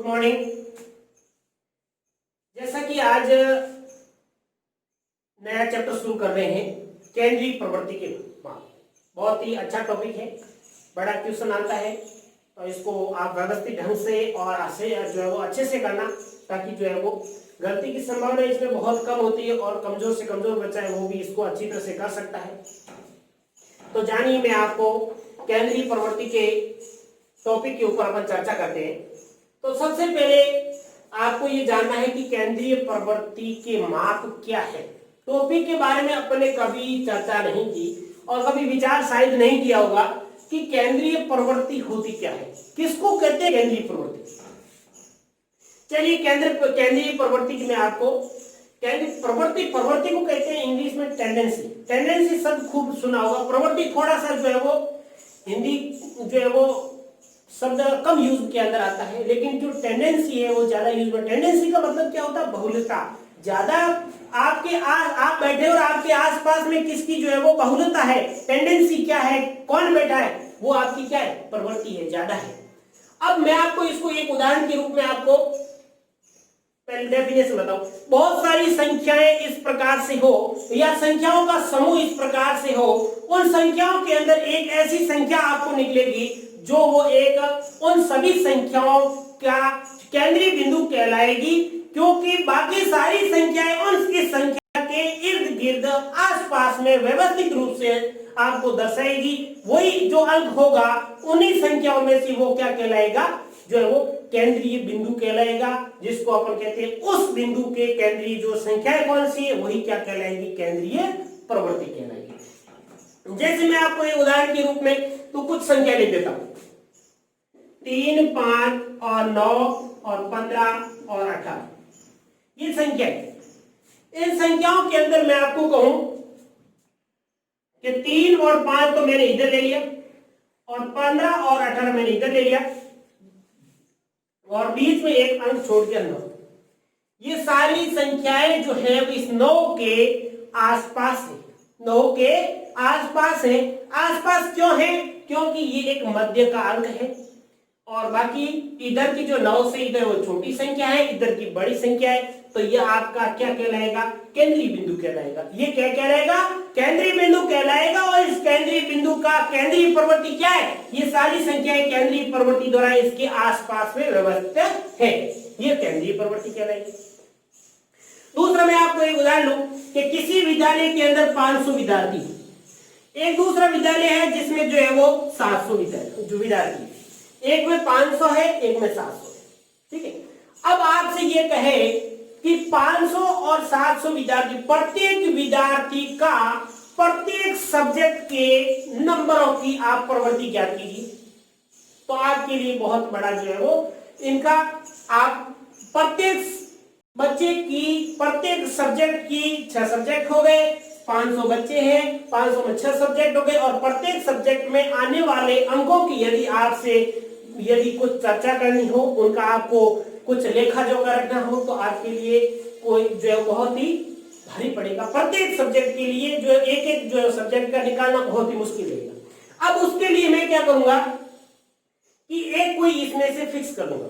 Morning. जैसा कि आज नया चैप्टर शुरू कर रहे हैं केंद्रीय प्रवृत्ति के माप। बहुत ही अच्छा टॉपिक है, बड़ा क्वेश्चन आता है, तो इसको आप व्यवस्थित ढंग से और जो है वो अच्छे से करना, ताकि जो है वो गलती की संभावना इसमें बहुत कम होती है और कमजोर से कमजोर बच्चा है वो भी इसको अच्छी तरह से कर सकता है। तो जानिए, मैं आपको केंद्रीय प्रवृत्ति के टॉपिक के ऊपर अपन चर्चा करते हैं। तो सबसे पहले आपको ये जानना है कि केंद्रीय प्रवृत्ति के माप क्या है। टॉपिक के बारे में अपने कभी चर्चा नहीं की और कभी विचार शायद नहीं किया होगा कि केंद्रीय प्रवृत्ति होती क्या है, किसको कहते हैं केंद्रीय प्रवृत्ति। चलिए, केंद्रीय प्रवृत्ति की मैं आपको प्रवृत्ति को कहते हैं इंग्लिश में टेंडेंसी शब्द खूब सुना होगा। प्रवृत्ति थोड़ा सा जो है वो हिंदी जो है वो शब्द कम यूज के अंदर आता है, लेकिन जो टेंडेंसी है वो ज्यादा यूज में। टेंडेंसी का मतलब क्या होता है? बहुलता। ज्यादा आप बैठे और आपके आसपास में किसकी जो है वो बहुलता है। टेंडेंसी क्या है, कौन बैठा है, वो आपकी क्या है, प्रवृत्ति है, ज्यादा है। अब मैं आपको इसको एक उदाहरण के रूप में आपको पहले डेफिनेशन बताऊं। बहुत सारी संख्याएं इस प्रकार से हो या संख्याओं का समूह इस प्रकार से हो, उन संख्याओं के अंदर एक ऐसी संख्या आपको निकलेगी जो वो एक उन सभी संख्याओं का केंद्रीय बिंदु कहलाएगी, क्योंकि बाकी सारी संख्याएं उनकी संख्या के इर्द गिर्द आसपास में व्यवस्थित रूप से आपको दर्शाएगी। वही जो अंक होगा उन्हीं संख्याओं में से वो क्या कहलाएगा, जो है वो केंद्रीय बिंदु कहलाएगा, जिसको अपन कहते हैं उस बिंदु के केंद्रीय जो संख्या कौन सी है वही क्या कहलाएगी, केंद्रीय प्रवृत्ति कहलाएगी। जैसे मैं आपको एक उदाहरण के रूप में तो कुछ संख्या लिख देता हूं, 3, 5 और 9 और 15 और 18 ये संख्या है। इन संख्याओं के अंदर मैं आपको कहूं कि 3 और 5 तो मैंने इधर ले लिया और 15 और 18 मैंने इधर ले लिया और बीच में एक अंक छोड़ के 9। ये सारी संख्याएं जो है इस 9 के आसपास है, 9 के आसपास है। आसपास क्यों है? क्योंकि ये एक मध्य का अंक है और बाकी इधर की जो 9 से इधर वो छोटी संख्या है, इधर की बड़ी संख्या है, तो ये आपका क्या कहलाएगा, केंद्रीय बिंदु कहलाएगा। ये क्या कहलाएगा, केंद्रीय बिंदु कहलाएगा। और इस केंद्रीय बिंदु का केंद्रीय प्रवृत्ति क्या है, ये सारी संख्याएं केंद्रीय प्रवृत्ति द्वारा इसके आसपास में व्यवस्थित है, ये केंद्रीय प्रवृत्ति कहलाएगी। दूसरा मैं आपको एक उदाहरण लूं कि किसी विद्यालय के अंदर 500 विद्यार्थी, एक दूसरा विद्यालय है जिसमें जो है वो 700 विद्यार्थी, एक में 500 है, एक में 700 है, ठीक है। अब आपसे ये कहे कि 500 और 700 विद्यार्थी, प्रत्येक विद्यार्थी का प्रत्येक सब्जेक्ट के नंबरों की आप प्रवृत्ति ज्ञात कीजिए, तो आपके लिए बहुत बड़ा जो है वो इनका आप प्रत्येक बच्चे की प्रत्येक सब्जेक्ट की 6 सब्जेक्ट हो गए, 500 बच्चे हैं, 500 में 6 सब्जेक्ट हो गए और प्रत्येक सब्जेक्ट में आने वाले अंकों की यदि कुछ चर्चा करनी हो, उनका आपको कुछ लेखा जोखा रखना हो, तो आपके लिए कोई जो है बहुत ही भारी पड़ेगा। प्रत्येक सब्जेक्ट के लिए जो एक जो सब्जेक्ट का निकालना बहुत ही मुश्किल रहेगा। अब उसके लिए मैं क्या करूंगा कि एक कोई इसमें से फिक्स कर लूंगा,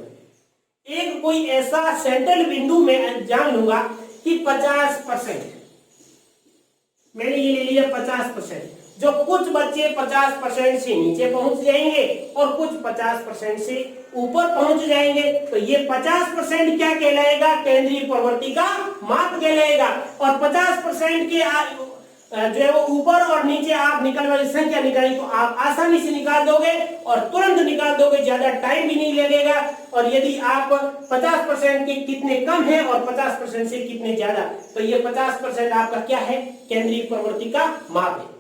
एक कोई ऐसा सेंट्रल बिंदु में जान लूंगा कि 50%, मैंने ये ले लिया 50%, जो कुछ बच्चे 50% से नीचे पहुंच जाएंगे और कुछ 50% से ऊपर पहुंच जाएंगे, तो ये 50% क्या कहलाएगा, केंद्रीय प्रवृत्ति का माप कहलाएगा। और 50% के जो है वो ऊपर और नीचे आप निकलने वाली संख्या निकाली तो आप आसानी से निकाल दोगे और तुरंत निकाल दोगे, ज्यादा टाइम भी नहीं लगेगा। और यदि आप 50% के कितने कम है और 50% से कितने ज्यादा, तो ये 50% आपका क्या है, केंद्रीय प्रवृत्ति का माप है।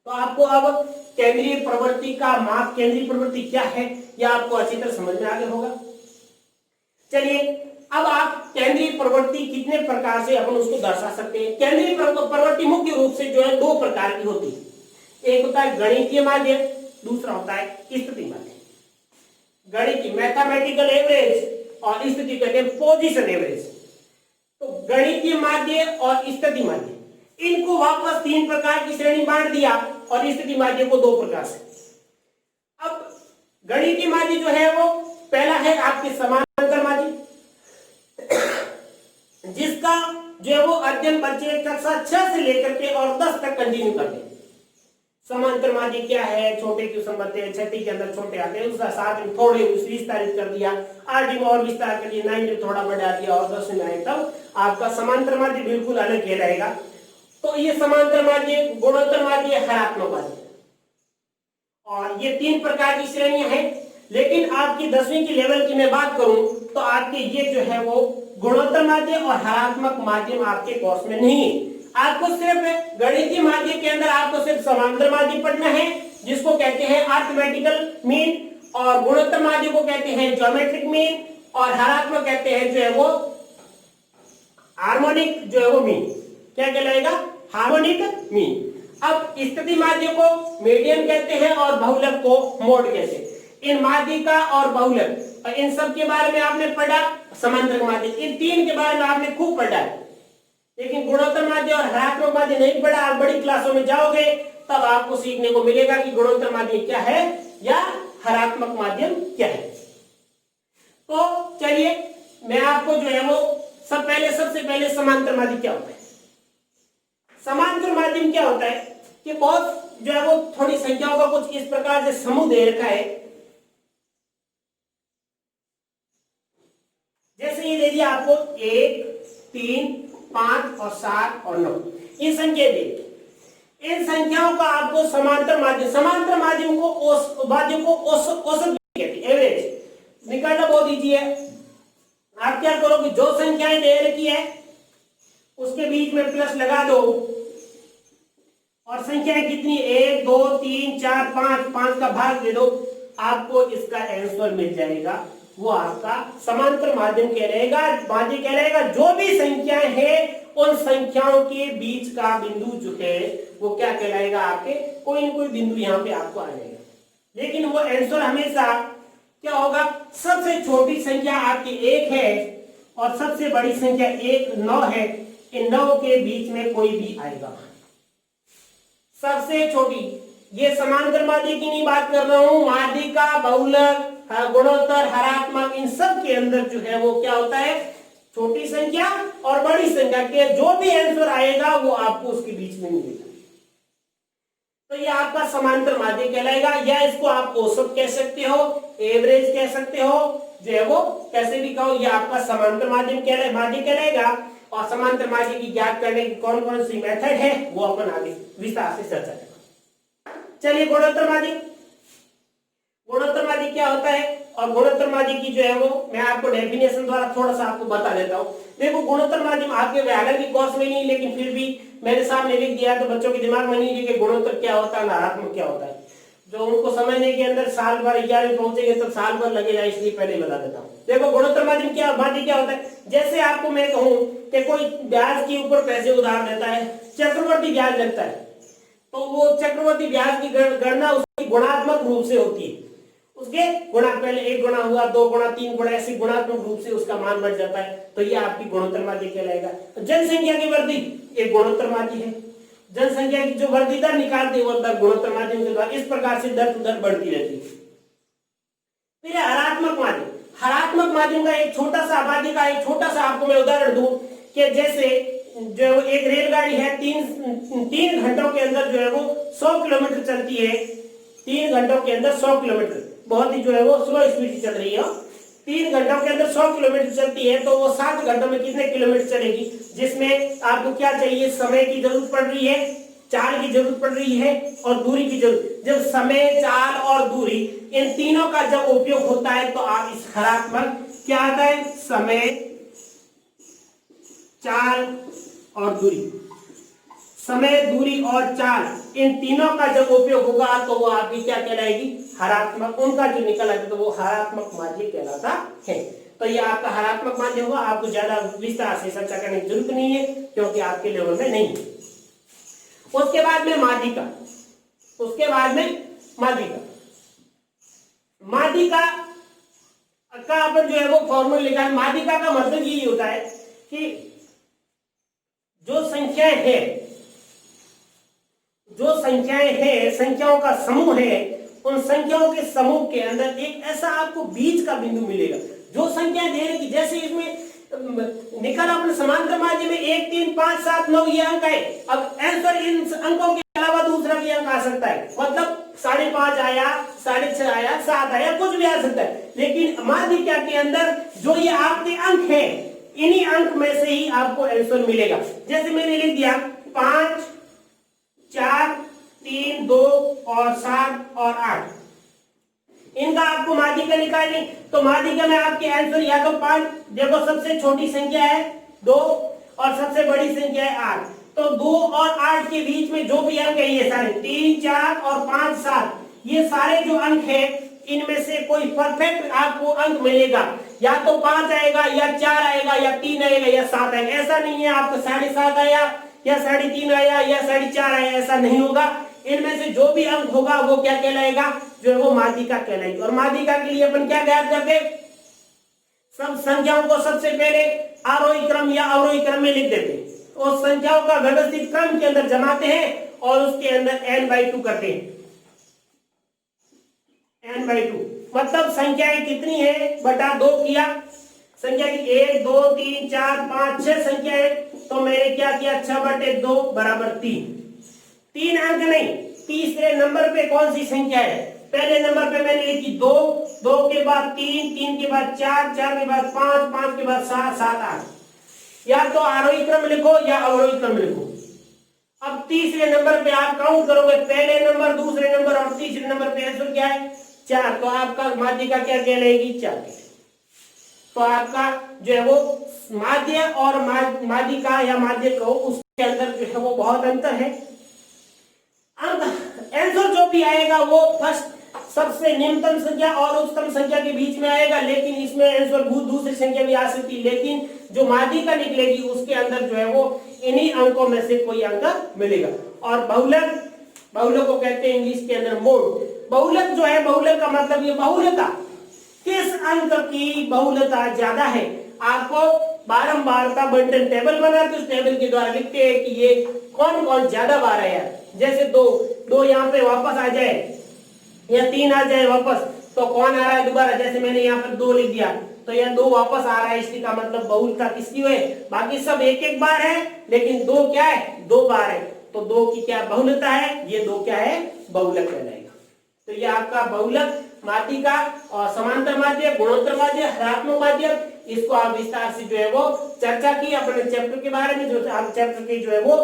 तो आपको अब केंद्रीय प्रवृत्ति का माप, केंद्रीय प्रवृत्ति क्या है, यह आपको अच्छी तरह समझ में आ गया होगा। चलिए, अब आप केंद्रीय प्रवृत्ति कितने प्रकार से अपन उसको दर्शा सकते हैं। केंद्रीय प्रवृत्ति मुख्य रूप से जो है 2 प्रकार की होती है, एक होता है गणितीय माध्य, दूसरा होता है स्थिति माध्य। गणितीय मैथमेटिकल एवरेज और स्थिति कहते हैं पोजीशन एवरेज। तो गणितीय माध्य और स्थिति माध्य, इनको वापस 3 प्रकार की श्रेणी बांट दिया और स्थिति माध्य को 2 प्रकार से। अब गणितीय माध्य जो है वो पहला है आपके समानांतर माध्य, जिसका जो है वो अध्ययन बच्चे कक्षा 6 से लेकर के और 10 तक कंटिन्यू करते हैं। समांतर माध्य क्या है, छोटे क्वेश्चन बनते हैं, छठी के अंदर छोटे आते हैं, उसका साथ में थोड़े विस्तारित कर दिया, 8वीं में और विस्तार कर दिया, 9वीं में थोड़ा बढ़ा दिया और 10वीं में आए तब आपका समांतर माध्य बिल्कुल अलग कहलाएगा। तो ये समांतर माध्य, गुणोत्तर माध्य, हरात्मक माध्य, और ये 3 प्रकार की श्रेणियां हैं। लेकिन आपकी 10वीं की लेवल की मैं बात करूं तो आपके ये जो है वो गुणोत्तर माध्य और हरात्मक माध्यम आपके कोर्स में नहीं है। आपको सिर्फ गणितीय माध्य के अंदर आपको सिर्फ समांतर माध्य पढ़ना है, जिसको कहते हैं अरिथमेटिकल मीन, और गुणोत्तर माध्य को कहते हैं ज्योमेट्रिक मीन, और हरात्मक कहते हैं जो है वो हार्मोनिक जो है वो मीन। क्या कहलाएगा? Harmonic mean. अब स्थिति माध्य को मीडियन कहते हैं और बहुलक को मोड कहते हैं। इन माध्यिका और बहुलक इन सब के बारे में आपने पढ़ा, समांतर माध्य इन 3 के बारे में आपने खूब पढ़ा है, लेकिन गुणोत्तर माध्य और हरात्मक माध्य नहीं पढ़ा। आप बड़ी क्लासों में जाओगे तब आपको सीखने को मिलेगा कि गुणोत्तर माध्य क्या है या हरात्मक माध्यम क्या है। तो चलिए मैं आपको जो है वो सबसे पहले समांतर माध्य क्या होता है। समांतर माध्यम क्या होता है कि बहुत जो है वो थोड़ी संख्याओं का कुछ इस प्रकार से समूह दे रखा है। जैसे ये दे दिया आपको 1, 3, 5 और 7 और 9 ये संख्या दे। इन संख्याओं का आपको समांतर माध्यम को औसत कहते हैं, एवरेज निकालना बहुत इजी है। आप क्या करोगे, जो संख्याएं दे रखी है उसके बीच में प्लस लगा दो, और संख्याएं कितनी 1, 2, 3, 4, 5 का भाग दे दो, आपको इसका आंसर मिल जाएगा। वो आपका समांतर माध्यम कहलाएगा। जो भी संख्याएं हैं उन संख्याओं के बीच का बिंदु जो है वो क्या कहलाएगा, आपके कोई न कोई बिंदु यहाँ पे आपको आ जाएगा। लेकिन वो आंसर हमेशा क्या होगा, सबसे छोटी संख्या आपकी 1 है और सबसे बड़ी संख्या 9 है, इन 9 के बीच में कोई भी आएगा। सबसे छोटी, ये समांतर माध्य की नहीं बात कर रहा हूं, माध्यिका, बहुलक, गुणोत्तर, हरात्मक, इन सब के अंदर जो है वो क्या होता है, छोटी संख्या और बड़ी संख्या के जो भी आंसर आएगा वो आपको उसके बीच में मिलेगा। तो ये आपका समांतर माध्य कहलाएगा, या इसको आप औसत कह सकते हो, एवरेज कह सकते हो, जो है वो कैसे भी कहो, ये आपका समांतर माध्य कहलाएगा। और समांतर माध्य की ज्ञात करने की कौन कौन सी मेथड है वो अपन आगे विस्तार से चर्चा करेंगे। चलिए गुणोत्तर माध्य क्या होता है, और गुणोत्तर माध्य की जो है वो मैं आपको डेफिनेशन द्वारा थोड़ा सा आपको बता देता हूँ। देखो गुणोत्तर माध्यम आपके व्याकरण की कोर्स में नहीं, लेकिन फिर भी मैंने सामने लिख दिया तो बच्चों के दिमाग में नहीं कि गुणोत्तर क्या होता है, हरात्मक क्या होता है। जो उनको समझने के अंदर साल भर 11वीं पहुंचेंगे तो साल भर लगेगा, इसलिए पहले बता देता हूँ। देखो गुणोत्तर माध्य क्या होता है, जैसे आपको मैं कहूँ कि कोई ब्याज के ऊपर पैसे उधार देता है, चक्रवर्ती ब्याज लगता है, तो वो चक्रवर्ती ब्याज की गणना उसकी गुणात्मक रूप से होती है। उसके गुणा, पहले 1 गुणा हुआ, 2 गुणा, 3 गुणा, ऐसे गुणात्मक रूप से उसका मान बढ़ जाता है, तो ये आपकी गुणोत्तर माध्य कहलाएगा। जनसंख्या की वृद्धि एक गुणोत्तर माध्य है, जनसंख्या की जो वृद्धि दर निकालते हैं वो दर गुणोत्तर माध्यम के द्वारा इस प्रकार से दर दर बढ़ती रहती है। फिर हरात्मक माध्यम का एक छोटा सा आपको मैं उदाहरण दूं कि जैसे जो एक रेलगाड़ी है, 3 घंटों के अंदर जो है वो 100 किलोमीटर चलती है, 3 घंटों के अंदर 100 किलोमीटर, बहुत ही जो है वो स्लो स्पीड से चल रही है। 3 घंटों के अंदर 100 किलोमीटर चलती है, तो वो 7 घंटों में कितने किलोमीटर चलेगी, जिसमें आपको क्या चाहिए, समय की जरूरत पड़ रही है, चाल की जरूरत पड़ रही है और दूरी की जरूरत। जब समय, चाल और दूरी इन तीनों का जब उपयोग होता है तो आप इस हरात्मक क्या आता है, समय, चाल और दूरी, समय, दूरी और चाल, इन तीनों का जब उपयोग होगा तो वो आपकी क्या कहलाएगी, हरात्मक। उनका जो निकल आता है तो वो हरात्मक माध्य कहलाता है। तो ये आपका हरात्मक माध्य होगा, आपको ज्यादा विस्तार से चर्चा करने की जरूरत नहीं है क्योंकि आपके लेवल में नहीं है। उसके बाद में माध्यिका का अपन जो है वो फॉर्मूला लिखा है। माध्यिका का मतलब यही होता है कि जो संख्याएं हैं, संख्याओं का समूह है, उन संख्याओं के समूह के अंदर एक ऐसा आपको बीच का बिंदु मिलेगा। जो संख्या दे रही, जैसे इसमें निकल अपने समांतर माध्य में 1 3 5 7 9 ये अंक है। अब आंसर इन अंकों के अलावा दूसरा भी अंक आ सकता है, मतलब 5.5 आया, 6.5 आया, 7 आया, कुछ भी आ सकता है। लेकिन माध्यिका के अंदर जो ये आपके अंक है, इन्हीं अंक में से ही आपको आंसर मिलेगा। जैसे मैंने लिख दिया 5 4 3 2 और 7 और 8, इनका आपको माध्यिका निकालनी। तो माध्यिका में आपके आंसर या तो 5, देखो सबसे छोटी संख्या है 2 और सबसे बड़ी संख्या है 8, तो 2 और 8 के बीच में जो भी अंक है ये सारे 3 4 और 5 7, ये सारे जो अंक है इनमें से कोई परफेक्ट आपको अंक मिलेगा। या तो 5 आएगा, या 4 आएगा, या 3 आएगा, या 7 आएगा। ऐसा नहीं है आपको 7.5 आया या 3.5 आया या 4.5 आया, ऐसा नहीं होगा। इनमें से जो भी अंक होगा वो क्या कहलाएगा, जो है वो माध्यिका कहलाएगी। और माध्यिका के लिए अपन क्या ज्ञात करते, सब संख्याओं को सबसे पहले आरोही क्रम या अवरोही क्रम में लिख देते हैं, और संख्याओं का व्यवस्थित क्रम के अंदर जमाते हैं और उसके अंदर n/2 करते हैं। n/2 मतलब संख्याएं कितनी है बटा 2 किया, संख्या की 1 2 3 4 5 6 संख्या है, तो मैंने क्या किया 6/2 बराबर 3 अंक नहीं, तीसरे नंबर पे कौन सी संख्या है, पहले नंबर पे मैंने लिखी 2, 2 के बाद 3, 3 के बाद 4, 4 के बाद 5, 5 के बाद 7, 7 8, या तो आरोही क्रम लिखो या अवरोही क्रम लिखो। अब तीसरे नंबर पे आप काउंट करोगे, पहले नंबर, दूसरे नंबर और तीसरे नंबर पे आंसर क्या है 4, तो आपका माध्यिका क्या कहलाएगी 4। तो आपका जो है वो माध्य और माध्यिका या माध्य को उसके अंदर जो है वो बहुत अंतर है। आंसर जो भी आएगा वो फर्स्ट सबसे निम्नतम संख्या और उच्चतम संख्या के बीच में आएगा, लेकिन इसमें आंसर दूसरी संख्या भी आ सकती है, लेकिन जो माध्यिका निकलेगी उसके अंदर जो है वो इन्हीं अंकों में से कोई अंक मिलेगा। और बहुलक, बहुलक को कहते हैं इंग्लिश के अंदर मोड। बहुलक जो है, बहुलक का मतलब ये बहुलता, किस अंक की बहुलता ज्यादा है। आपको बारंबारता बंटन टेबल बनाते, उस टेबल के द्वारा लिखते हैं कि ये कौन कौन ज्यादा बार आया। जैसे 2 यहाँ पे वापस आ जाए या 3 आ जाए वापस, तो कौन आ रहा है दोबारा, जैसे मैंने यहाँ पर 2 लिख दिया तो यह 2 वापस आ रहा है, इसका मतलब बहुलता किसकी है, बाकी सब एक एक बार है लेकिन 2 क्या है 2 बार है, तो 2 की क्या बहुलता है, ये 2 क्या है बहुलक कहलाएगा। तो ये आपका बहुलक, माध्यिका और समांतर माध्य, गुणोत्तर माध्य, हरात्मक माध्य, इसको आप विस्तार से जो है वो चर्चा की अपने चैप्टर के बारे में, जो आप चैप्टर के जो है वो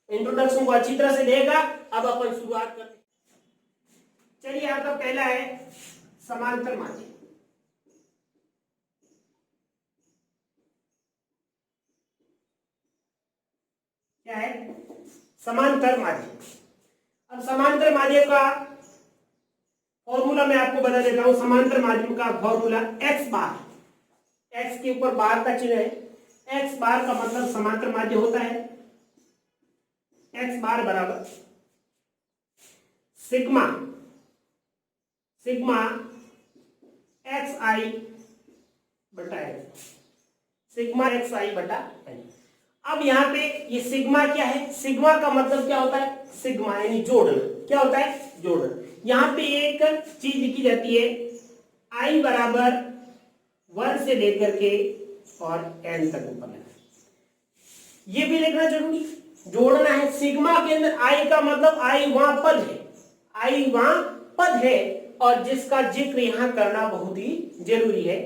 इंट्रोडक्शन को अच्छी तरह से देगा। अब अपन शुरुआत करते हैं। चलिए, आपका पहला है समांतर माध्य। क्या है समांतर माध्य। अब समांतर माध्य का फॉर्मूला मैं आपको बता देता हूं। समांतर माध्यम का फॉर्मूला x बार, x के ऊपर बार का चिन्ह है, x बार का मतलब समांतर माध्य होता है x बार बराबर सिग्मा, सिग्मा xi बटा n, सिग्मा xi बटा n। अब यहाँ पे ये सिग्मा क्या है, सिग्मा का मतलब क्या होता है, सिग्मा यानी जोड़ना, क्या होता है जोड़ना। यहाँ पे एक चीज लिखी जाती है i बराबर 1 से लेकर के और n तक ऊपर लिखना, ये भी लिखना जरूरी, जोड़ना है। सिग्मा के अंदर i का मतलब i वहां पद है, i वहां पद है और जिसका जिक्र यहाँ करना बहुत ही जरूरी है।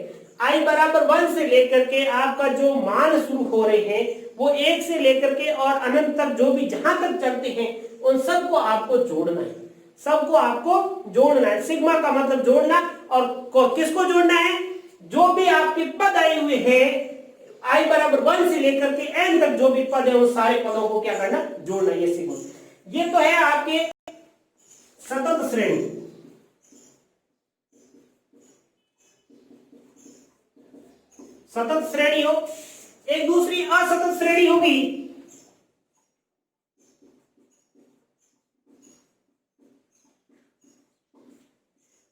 i बराबर 1 से लेकर के आपका जो मान शुरू हो रहे हैं वो 1 से लेकर के और अनंत तक जो भी जहां तक चलते हैं उन सबको आपको जोड़ना है, सबको आपको जोड़ना है। सिग्मा का मतलब जोड़ना, और किसको जोड़ना है, जो भी आपके पद आए हुए हैं i बराबर 1 से लेकर के n तक जो भी पद है उन सारे पदों को क्या करना, जोड़ना। ये सिग्मा, ये तो है आपके सतत श्रेणी। सतत श्रेणी हो, एक दूसरी असतत श्रेणी होगी।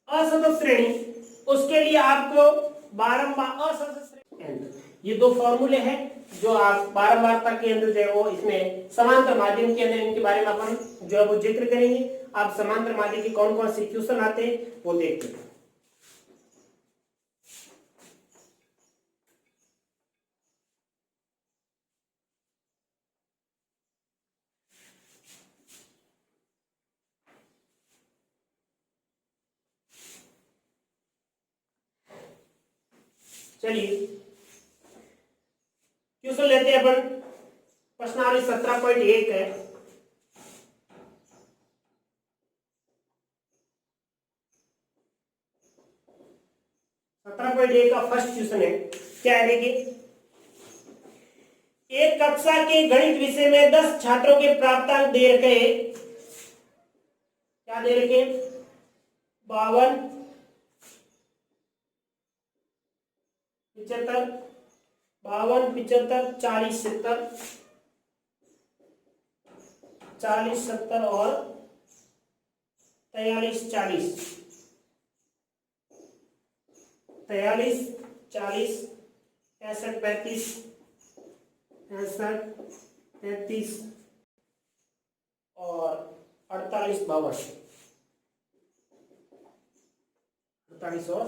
असतत श्रेणी, उसके लिए आपको बारंबार असतत श्रेणी, ये 2 फॉर्मूले हैं जो आप बारंबारता के अंदर जो है वो इसमें समांतर माध्यम के अंदर इनके बारे में अपन जो है वो जिक्र करेंगे। आप समांतर माध्यम के कौन कौन से क्वेश्चन आते हैं वो देखते हैं। चलिए क्वेश्चन लेते हैं अपन। प्रश्नावली 17.1 है। का फर्स्ट क्वेश्चन है, क्या है देखिए। एक कक्षा के गणित विषय में 10 छात्रों के प्राप्तांक दे रखे, क्या दे रखे, 52, 75, 40, 70, 40, 70 और 43, 40, 43, 40, 65, 35, 65, 33 और 48, 52, 48 और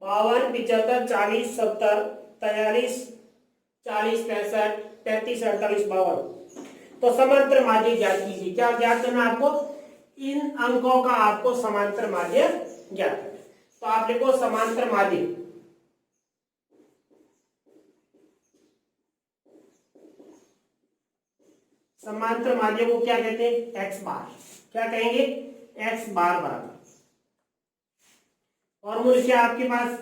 52, 75, 40, 70, 43, 40, 65, 33, 48, 52। तो समांतर माध्य ज्ञात कीजिए। क्या ज्ञात करना आपको, इन अंकों का आपको समांतर माध्य ज्ञात करना। तो आप लिखो समांतर माध्य, समांतर माध्य को क्या कहते हैं, एक्स बार। क्या कहेंगे, एक्स बार बराबर फॉर्मूला क्या आपके पास,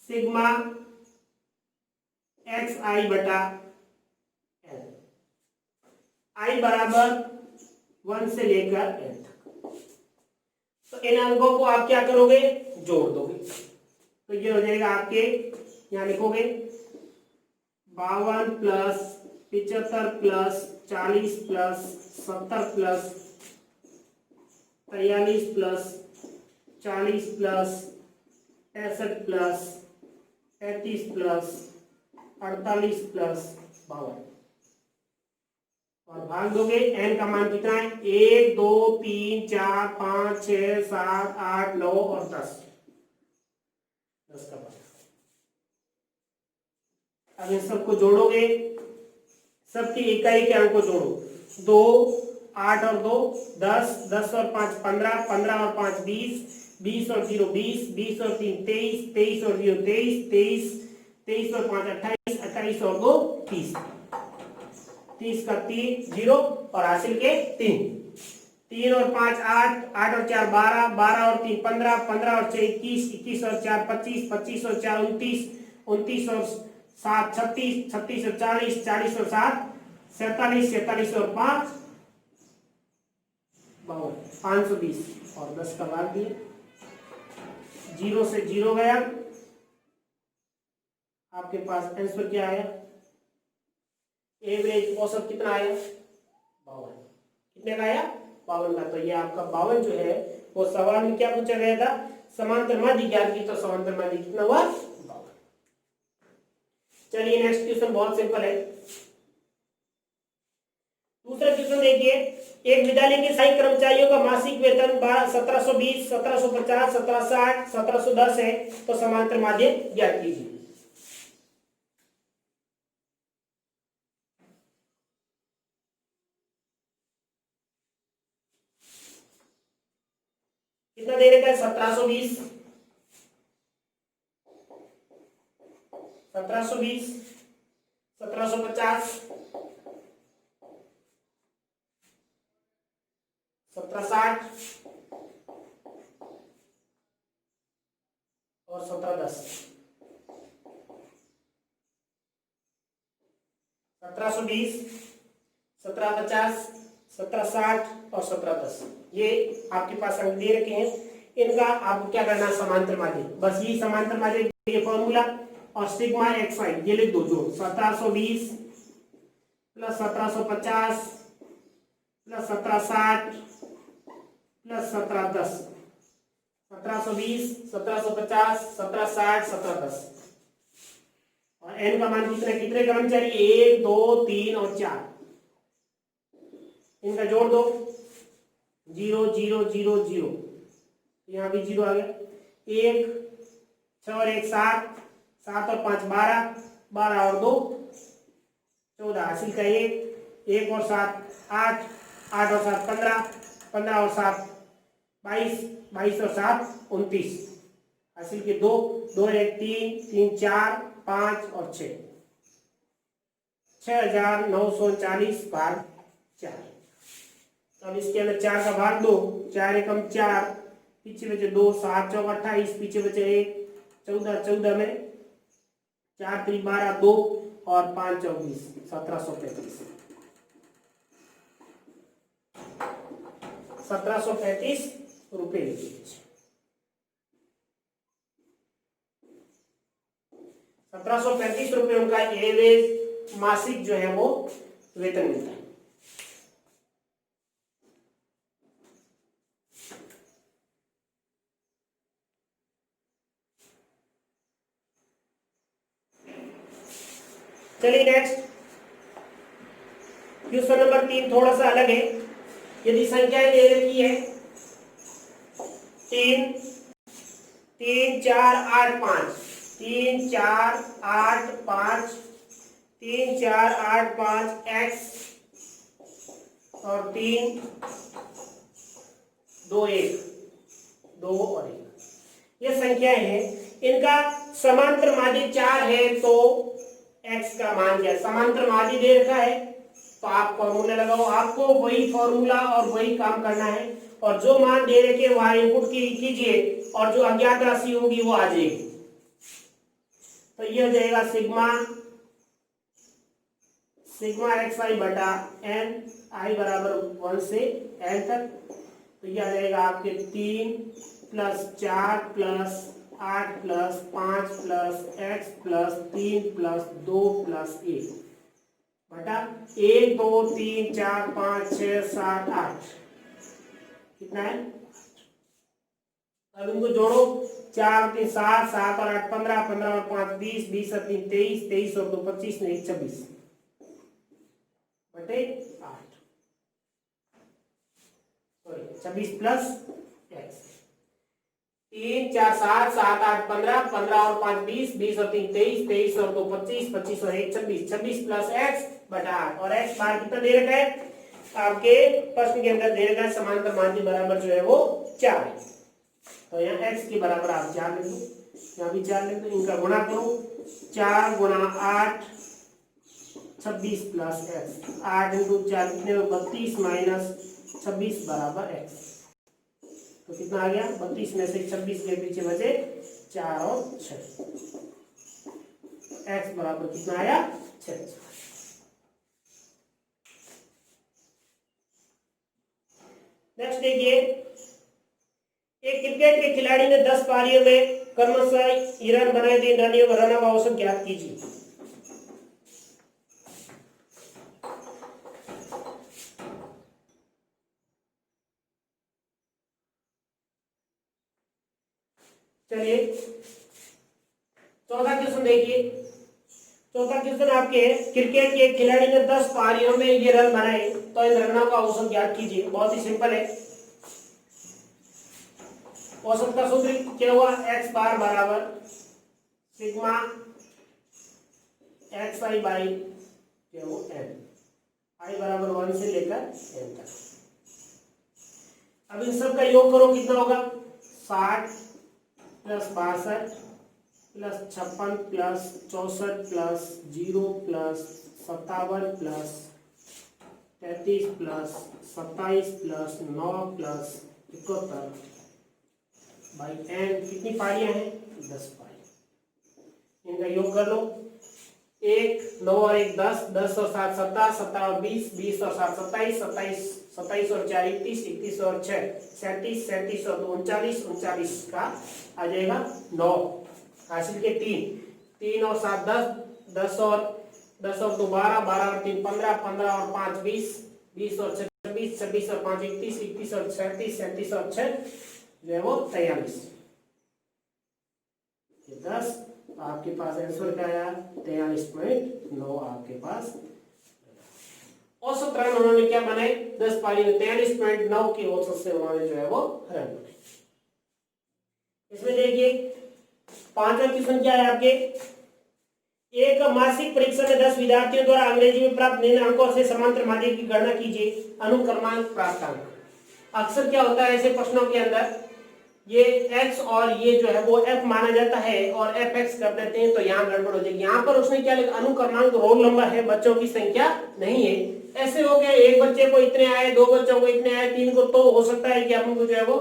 सिग्मा एक्स आई बटा एल, आई बराबर 1 से लेकर एल तक। तो इन अंकों को आप क्या करोगे, जोड़ दोगे। तो ये हो जाएगा आपके, यहां लिखोगे 52 plus 75 plus 40 plus 70 plus 43 plus 40 plus 65 plus 35 plus 48 plus 52 और भाग दोगे। एन का मान कितना है, 1 2 3 4 5 6 7 8 9 और 10, 10 का मान। अब इन सबको जोड़ोगे, सबकी इकाई के अंक को जोड़ो। 2, 8 और 2 10, 10 और 5 15, 15 और 5 20, 20 और 0 20, 20 और 3 23, 23 और 0 23, 23, 23 और 5 28, 28 और 2 30, 30 का 3 0 और हासिल के 3, 3 और 5 8, 8 और 4 12, 12 और 3 15, 15 और 6 21, 21 और 4 25, 25 और 4 29, 29 और 7 36, 36 और 40, 40 और 7 47, 47 और 5 520 और 10 का भाग दिए। 0 से 0 गया, आपके पास आंसर क्या आया, एवरेज औसत कितना आया, 52। कितने का आया, 52 का। तो ये आपका 52 जो है वो सवाल में क्या पूछा गया था, समांतर माध्य ज्ञात की। तो समांतर माध्य कितना हुआ, 52। चलिए नेक्स्ट क्वेश्चन बहुत सिंपल है। दूसरा क्वेश्चन देखिए, एक विद्यालय के सही कर्मचारियों का मासिक वेतन 1720, 1750, 1760, 1710 है। तो समांतर माध्य ज्ञात कीजिए। कितना दे रखा है, 1720, 1720, 1750, 1760 और 1710। 1720, 1750, 1760 और 1710 ये आपके पास अंक दे रखे हैं। इनका आपको क्या करना है, समांतर माध्य। बस ये समांतर माध्य ये फॉर्मूला और सिग्मा एक्स आई ये लिख दो। जो 1720 प्लस 1750 प्लस 1760 प्लस 1710, 1720, 1750, 1760, 1710 और एन का मान कितने कितने कर्मचारी, 1 2 3 और 4। इनका जोड़ दो, 0 0 0 0, यहाँ भी 0 आ गया। 1 6 और 1 7, 7 और 5 12, 12 और 2 14, हासिल का 1, 1 और 7 8, 8 और 7 15, 15 और 7 22, 22 और 7 29, हासिल के 2, 2 एक 3, 3 4, 5 और 6, 6,940 भाग 4। अब इसके अंदर 4 का भाग 2, 4 एकम 4, पीछे बचे 2, 7 चौक 28, पीछे बचे 1, 14, 14 में 4 3 12, 2 और 5 चौक 20, 1735। 1735 रुपये लिखिए। 1735 रुपये उनका एवरेज मासिक जो है वो वेतन मिलता है। चलिए नेक्स्ट क्वेश्चन नंबर 3 थोड़ा सा अलग है। यदि संख्याएं दे रखी है 3 3 4 8 5, 3 4 8 5, 3 4 8 5 x और 3 2 1, 2 और 1, ये संख्याएं हैं। इनका समांतर माध्य 4 है तो x का मान क्या है? समांतर माध्य दे रखा है तो आप फॉर्मूला लगाओ, आपको वही फॉर्मूला और वही काम करना है, और जो मान दे रखे वहां इनपुट कीजिए और जो अज्ञात राशि होगी वो आ जाएगी। तो ये हो जाएगा सिग्मा एक्स आई बटा एन, आई बराबर 1 से एन तक। तो ये आ जाएगा आपके 3 + 4 + 8 + 5 + x + 3 + 2 + 1 बटा 1 2 3 4 5 6 7 8, कितना है? अब इनको जोड़ो, 4 3 7, 7 और 8 15, 15 और 5 20, 20 और 3 23, 23 और 2 25, 26 बटे 8, सॉरी 26 + x, 3 4 7, 7 8 15, 15 और 5 20, 20 और 3 23, 23 और 2 25, 25 और 1 26, 26 + x बटा 8। और x बार कितना दे रखा है आपके प्रश्न के अंदर? दे रखा है समांतर माध्य बराबर जो है वो 4 है। तो यहाँ x के बराबर आप 4 लिख दो, यहाँ भी 4 लिख दो, इनका गुणा करो, 4 × 8 26 + x, 8 × 4 कितने में? 32 - 26 बराबर x। तो कितना आ गया? 32 में से 26 के पीछे बचे 4 और 6, x बराबर कितना आया? 6। नेक्स्ट देखिए, एक क्रिकेट के खिलाड़ी ने 10 पारियों में क्रमशः रन बनाए, 3 रनों का औसत ज्ञात कीजिए। चलिए चौथा क्वेश्चन देखिए। चौथा क्वेश्चन आपके क्रिकेट के खिलाड़ी ने 10 पारियों में ये रन बनाए तो इन रनों का औसत ज्ञात कीजिए। बहुत ही सिंपल है। औसत का सूत्र क्या हुआ? x बार बराबर सिग्मा एक्स आई बाई क्या हो n, आई बराबर 1 से लेकर n तक। अब इन सब का योग करो, कितना होगा? 60 + 62 + 56 + 64 + 0 + 57 + 33 + 27 + 9 + 71 बाई n। कितनी पारियां हैं? 10 पारी। इनका योग कर लो, 1 9 और 1 10, 10 और 7 17, 17 और 20, 20 और 7 27, 27 27 और 4 31, 31 और 6 37, 37 और 2 39, 39 का आ जाएगा 9, हासिल के 3, 3 और 7 10, 10 और 2 12, 12 और 3 15, 15 और 5 20, 20 और 6 26, 26 और 5 31, 31 और 37, 37 और 6 जो है वो 43, 10। तो आपके पास आंसर क्या आया? 43.9 आपके पास औसत रन उन्होंने क्या बनाए? 10 पारी में 43.9 की औसत से उन्होंने जो है वो रन बनाए। इसमें देखिए पांचवा क्वेश्चन क्या है आपके? एक मासिक परीक्षा में 10 विद्यार्थियों द्वारा अंग्रेजी में प्राप्त निम्न अंकों से समांतर माध्य की गणना कीजिए। अनुक्रमांक प्राप्तांक। अक्सर क्या होता है ऐसे प्रश्नों के अंदर, ये x और ये जो है वो f माना जाता है और fx कर देते हैं तो यहाँ गड़बड़ हो जाएगी। यहाँ पर उसने क्या लिखा, अनुक्रमांक रोल नंबर है, बच्चों की संख्या नहीं है। ऐसे हो गए, एक बच्चे को इतने आए, दो बच्चों को इतने आए, तीन को, तो हो सकता है कि अपन को जो है वो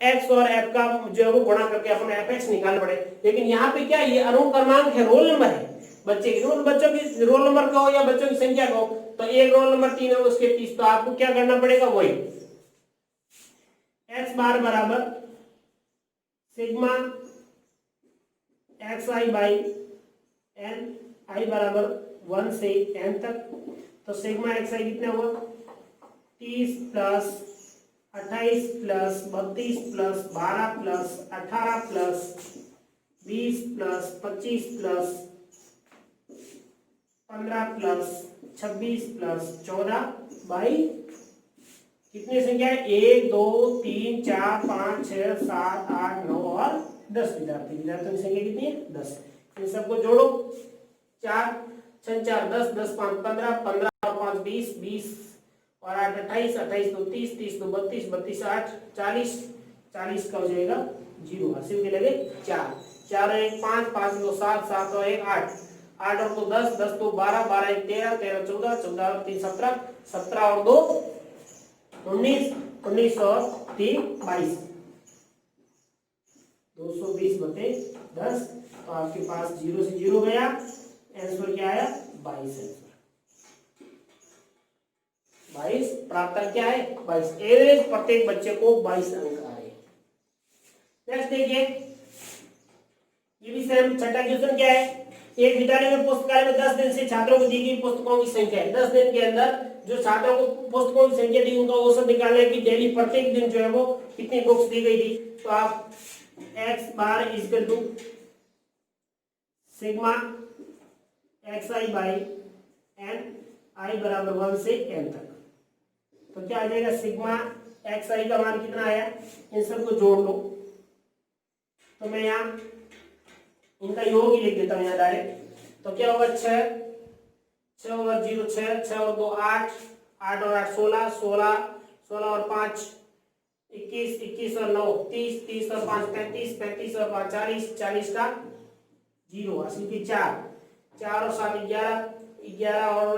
x और f का जो है वो गुणा करके अपन fx निकाल पड़े। लेकिन यहाँ पे क्या, ये अनुक्रमांक है, रोल नंबर है बच्चे की, तो बच्चों की रोल नंबर का हो या बच्चों की संख्या का हो, तो एक रोल नंबर 3 है उसके 30, तो आपको क्या करना पड़ेगा, वही x बार बराबर sigma X I by N, I बराबर 1 से n तक। तो सिग्मा एक्स आई कितना हुआ, 30 plus 28 plus 32 plus 12 plus 18 plus 20 plus 25 plus 15 plus 26 plus 14 by कितनी संख्या है, 1 2 3 4 5 6 7 8 9 और 10 विद्यार्थियों की संख्या कितनी है, 10। इन सबको जोड़ो, 4 6 4 10 10 5 15 15 और 5 20 20 और 8 28 28 2 30 30 2 32 32 8 40 40 का हो जाएगा 0, हासिल के लगे 4 4 और 1 5 5 2 7 7 और 1 8 8 और 2 10 10 2 12 12 1 13 13 14 14 और 3 17 17 और 2 19 19 और 3 22 220 बटे 10, तो आपके पास 0 से 0 गया, आंसर क्या आया, 22 आंसर 22 प्राप्त अंक क्या है, 22। एवरेज प्रत्येक बच्चे को 22 अंक आ रहे हैं। नेक्स्ट देखिए, ये भी सेम छठा क्वेश्चन क्या है, एक विद्यालय में पुस्तकालय में 10 दिन से छात्रों को दी गई पुस्तकों की संख्या है। 10 दिन के अंदर जो छात्रों को पुस्तकों की संख्या दी, उनका औसत निकालना है कि डेली प्रत्येक दिन जो है वो कितनी बुक्स दी गई थी। तो आप x bar equal to sigma X I by N, I बराबर 1 से n तक, तो क्या आ जाएगा, सिग्मा एक्स आई का मान कितना आया, इन सबको जोड़ लो। तो मैं यहाँ इनका योग ही लिख देता हूँ यहाँ डायरेक्ट, तो क्या होगा, 6 6 और 0 6 6 और 2 8 8 और 8 16 16 16 और 5 21 21 और 9 30 30 और 5 35 35 और 5 40 40 का 0, हासिल की 4 4 और 7 11 11 और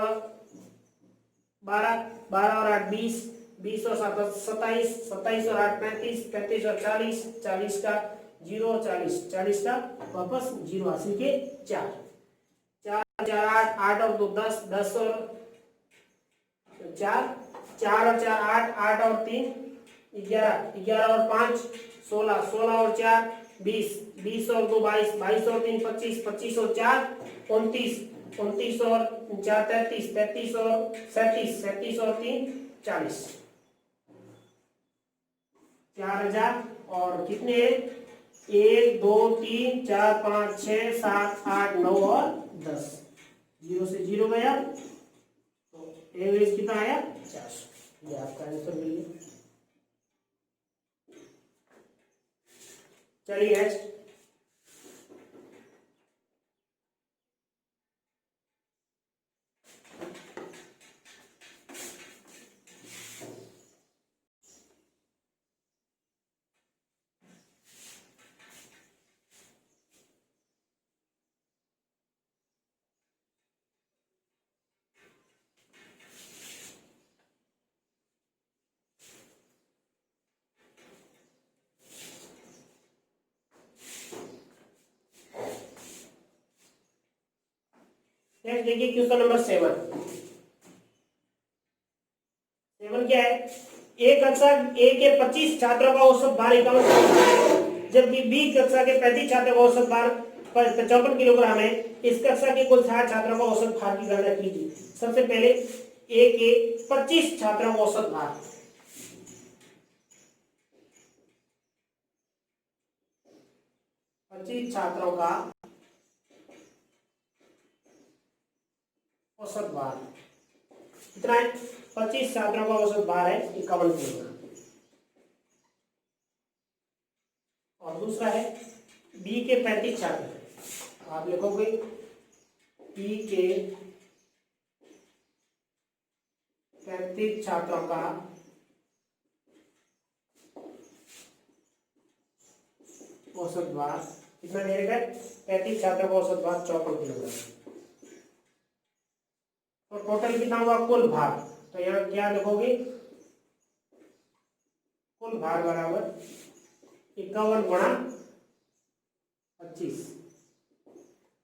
12 12 और 8 20 20 और 7 27 27 और 8 35 35 और 40 40 का 0 40 40 का वापस 0, हासिल के 4 4 4 8 8 और 2 10 10 और 4 4 और 4 8 8 और 3 11 11 और 5 16 16 और 4 20 20 और 2 22 22 और 3 25 25 और 4 29 29 और 4 33 33 और 37 37 और 3 40 4000 और कितने, 1 2 3 4 5 6 7 8 9 और 10, 0 से 0 गया, तो एवरेज कितना आया, 400। ये आपका आंसर मिल गया। चलिए नेक्स्ट, नेक्स्ट देखिए क्वेश्चन नंबर 7 क्या है, एक कक्षा ए के 25 छात्रों का औसत भार 51, जबकि बी कक्षा के 35 छात्रों का औसत भार 55 किलोग्राम है। इस कक्षा के कुल 60 छात्रों का औसत भार की गणना कीजिए। सबसे पहले ए के 25 छात्रों का औसत भार, छात्रों का औसत भार कितना है, 25 छात्रों का औसत भार है 51 किलोग्राम। और दूसरा है बी के 35 छात्र, आप लिखोगे बी के 35 छात्रों का औसत भार कितना दे रखा है? 35 छात्रों का औसत भार 54 किलोग्राम। तो टोटल कितना हुआ कुल भार? तो यहाँ क्या लिखोगे? कुल भार बराबर 51 गुणा 25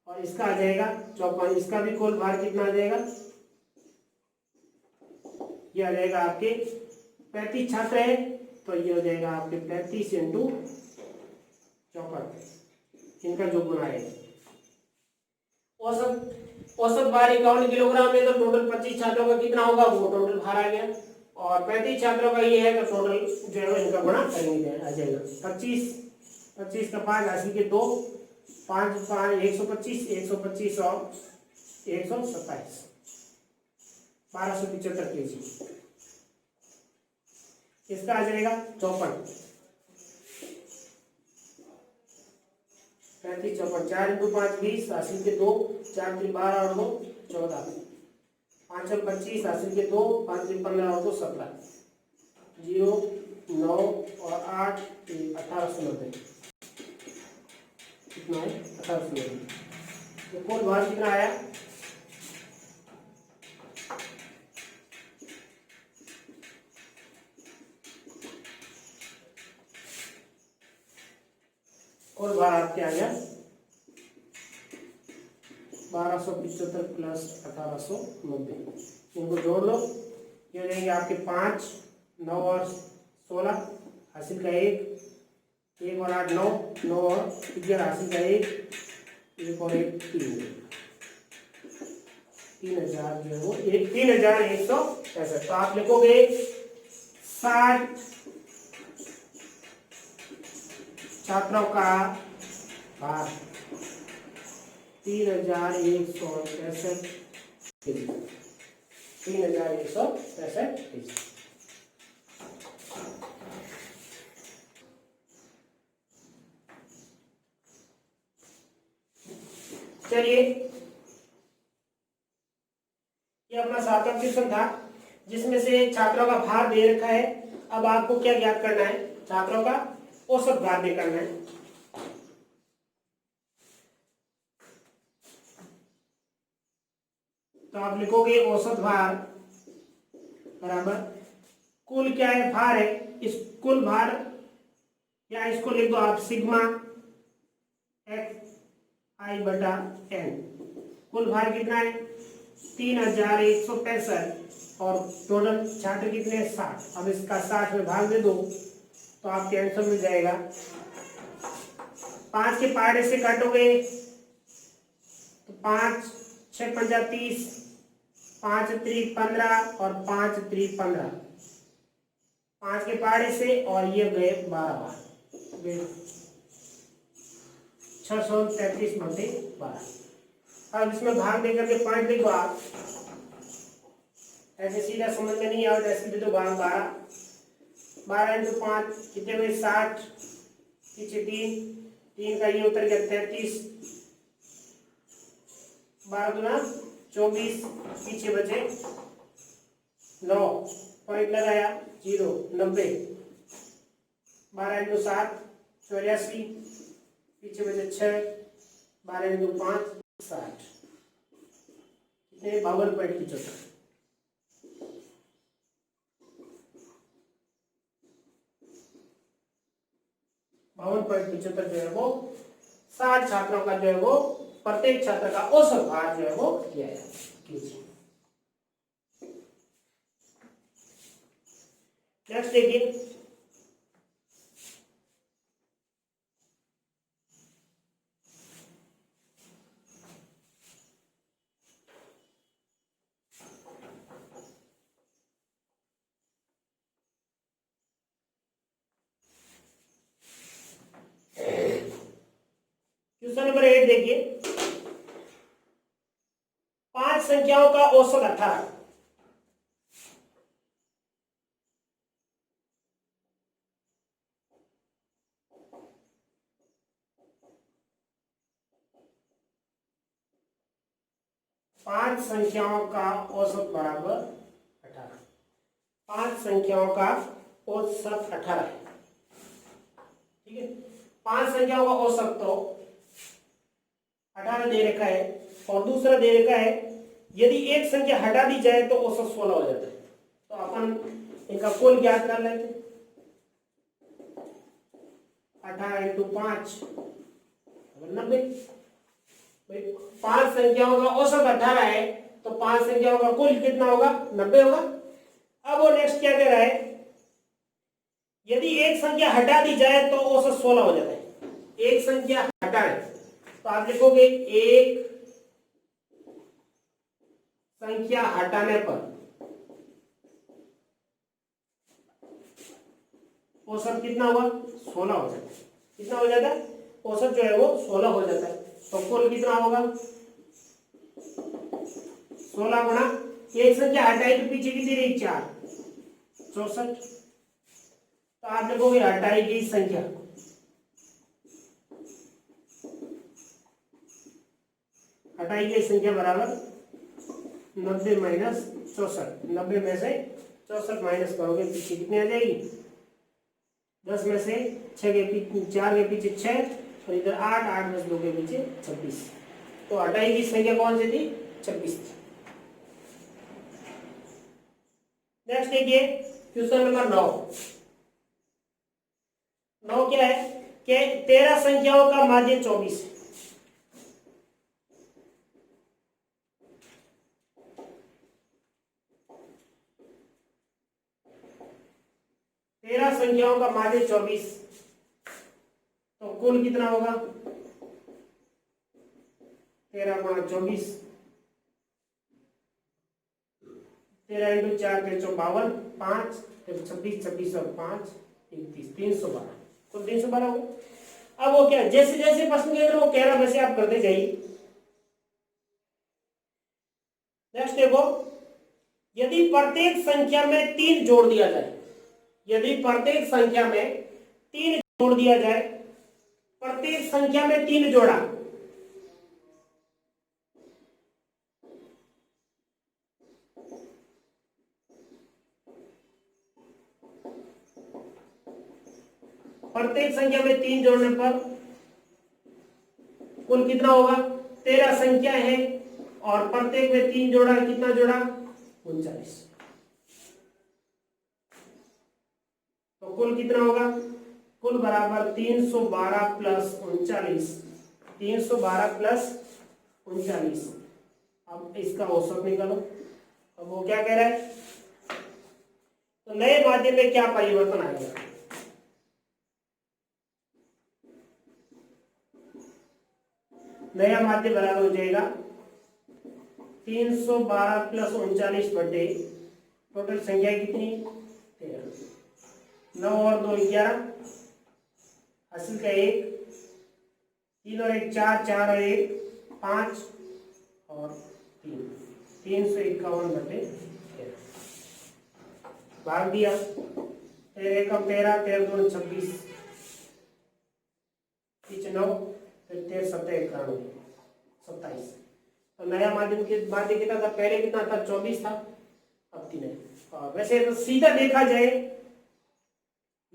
और इसका आ जाएगा 54। इसका भी कुल भार कितना आ जाएगा? ये आ जाएगा आपके 35 छात्र है तो ये हो जाएगा आपके 35 इंटू 54, इनका जो गुना है। औसत भार 51 किलोग्राम है तो टोटल 25 छात्रों का कितना होगा? वो टोटल भार आ गया। और 35 छात्रों का ये है तो टोटल जो है इनका गुणा करेंगे आ जाएगा 25 का 5 80 के 2 5 5 125 और 127 1275 kg। इसका आ जाएगा 54 35 54 4 इंटू 5 20 80 के 2 4 3 12 और 2 14 5 और 25 80 के 2 5 3 15 और 2 17 0 9 और 8 1890 कितना है? 1890। तो कुल भार कितना आया? कुल भार आपके आ गया 1275 प्लस 1890। इनको जोड़ लो, ये हो जाएंगे आपके 5 9 और 16 हासिल का 1 और 8 9 9 और 11 हासिल का 1 और 1 3 3000 जो है वो 3165। तो आप लिखोगे 60 छात्रों का भार 3165 kg। 3165 kg। चलिए, ये अपना 7वां क्वेश्चन था जिसमें से छात्रों का भार दे रखा है। अब आपको क्या ज्ञात करना है? छात्रों का औसत भार दे करना है। तो आप लिखोगे औसत भार बराबर कुल क्या है? भार है। इस कुल भार या इसको लिख दो आप सिग्मा XI बटा N। कुल भार कितना है? 3165 और टोटल छात्र कितने हैं? 60। अब इसका 60 में भाग दे दो तो आपके आंसर मिल जाएगा। 5 के पार्ट से काटोगे तो 5 6 पंजा 30 5 3 15 और 5 3 15 5 के पार्ट से और ये गए 12 बार 633 बटे 12। अब इसमें भाग देकर के 5 देखो आप, ऐसे सीधा समझ में नहीं आता, ऐसे तो भाग 12 इंटू 5 कितने में 60 पीछे 3 का ये उतर गया 33 12 गुना 24 पीछे बचे 9 पॉइंट लगाया 0 90 12 इंटू 7 84 पीछे बचे 6 12 इंटू 5 60 कितने 52.75। 52.75 जो है वो 60 छात्रों का जो है वो प्रत्येक छात्र का औसत भार जो है वो किया कीजिए। नेक्स्ट देखिए, क्वेश्चन नंबर 8 देखिए, 5 संख्याओं का औसत 18। पांच संख्याओं का औसत बराबर 18। 5 संख्याओं का औसत 18 है। ठीक है, 5 संख्याओं का औसत तो 18 दे रखा है, और दूसरा दे रखा है यदि एक संख्या हटा दी जाए तो औसत 16 हो जाता है। तो अपन इनका कुल ज्ञात कर लेते हैं। 18 × 5 90। 5 संख्याओं का औसत 18 है, तो 5 संख्याओं का कुल कितना होगा? 90 होगा। अब वो नेक्स्ट क्या कह रहा है, यदि एक संख्या हटा दी जाए तो औसत 16 हो जाता है। एक संख्या हटाए तो आप लिखोगे एक संख्या हटाने पर औसत कितना हुआ? 16 हो जाता है। कितना हो जाता है? औसत जो है वो 16 हो जाता है। तो कुल कितना होगा? 16 गुणा एक संख्या हटाई तो पीछे कितनी रही? 4, 64। तो आप लिखोगे हटाई गई संख्या, हटाई गई संख्या बराबर 90 माइनस 64। 90 में से 64 माइनस करोगे पीछे कितनी आ जाएगी? 10 में से 6 के पीछे 4 के पीछे 6 और इधर 8, 8 में से 2 के पीछे 26। तो हटाई गई संख्या कौन सी थी? 26 थी। नेक्स्ट देखिए क्वेश्चन नंबर 9। 9 क्या है कि 13 संख्याओं का माध्य 24 है। 13 संख्याओं का माध्य 24, तो कुल कितना होगा? 13 गुणा 24, 13 × 4 = 52, 5 फिर 26, 26 और 5 31, 312, कुल 312 होगा। अब वो क्या, जैसे जैसे प्रश्न के अंदर वो कह रहा वैसे आप करते जाइए। नेक्स्ट देखो, यदि प्रत्येक संख्या में 3 जोड़ दिया जाए, यदि प्रत्येक संख्या में 3 जोड़ दिया जाए, प्रत्येक संख्या में 3 जोड़ा, प्रत्येक संख्या में 3 जोड़ने पर कुल कितना होगा? 13 संख्या है और प्रत्येक में 3 जोड़ा, कितना जोड़ा? 39। तो कुल कितना होगा? कुल बराबर 312 प्लस 39, 312 प्लस 39। अब इसका औसत निकालो। अब वो क्या कह रहा है, तो नए माध्यम में क्या परिवर्तन आएगा? नया माध्य बराबर हो जाएगा 312 प्लस 39 बटे टोटल संख्या कितनी? 13। 9 और 2 11, 80 का 1, 3 और 1 4, 4 और 1 5 और 3, 351 बटे 13। भाग दिया, 13 एकम 13, 13 दूनी 26, पीछे 9, फिर 13 7 91, 27। तो नया माध्यम के माध्य कितना था? पहले कितना था? 24 था, अब 3 है। और वैसे तो सीधा देखा जाए,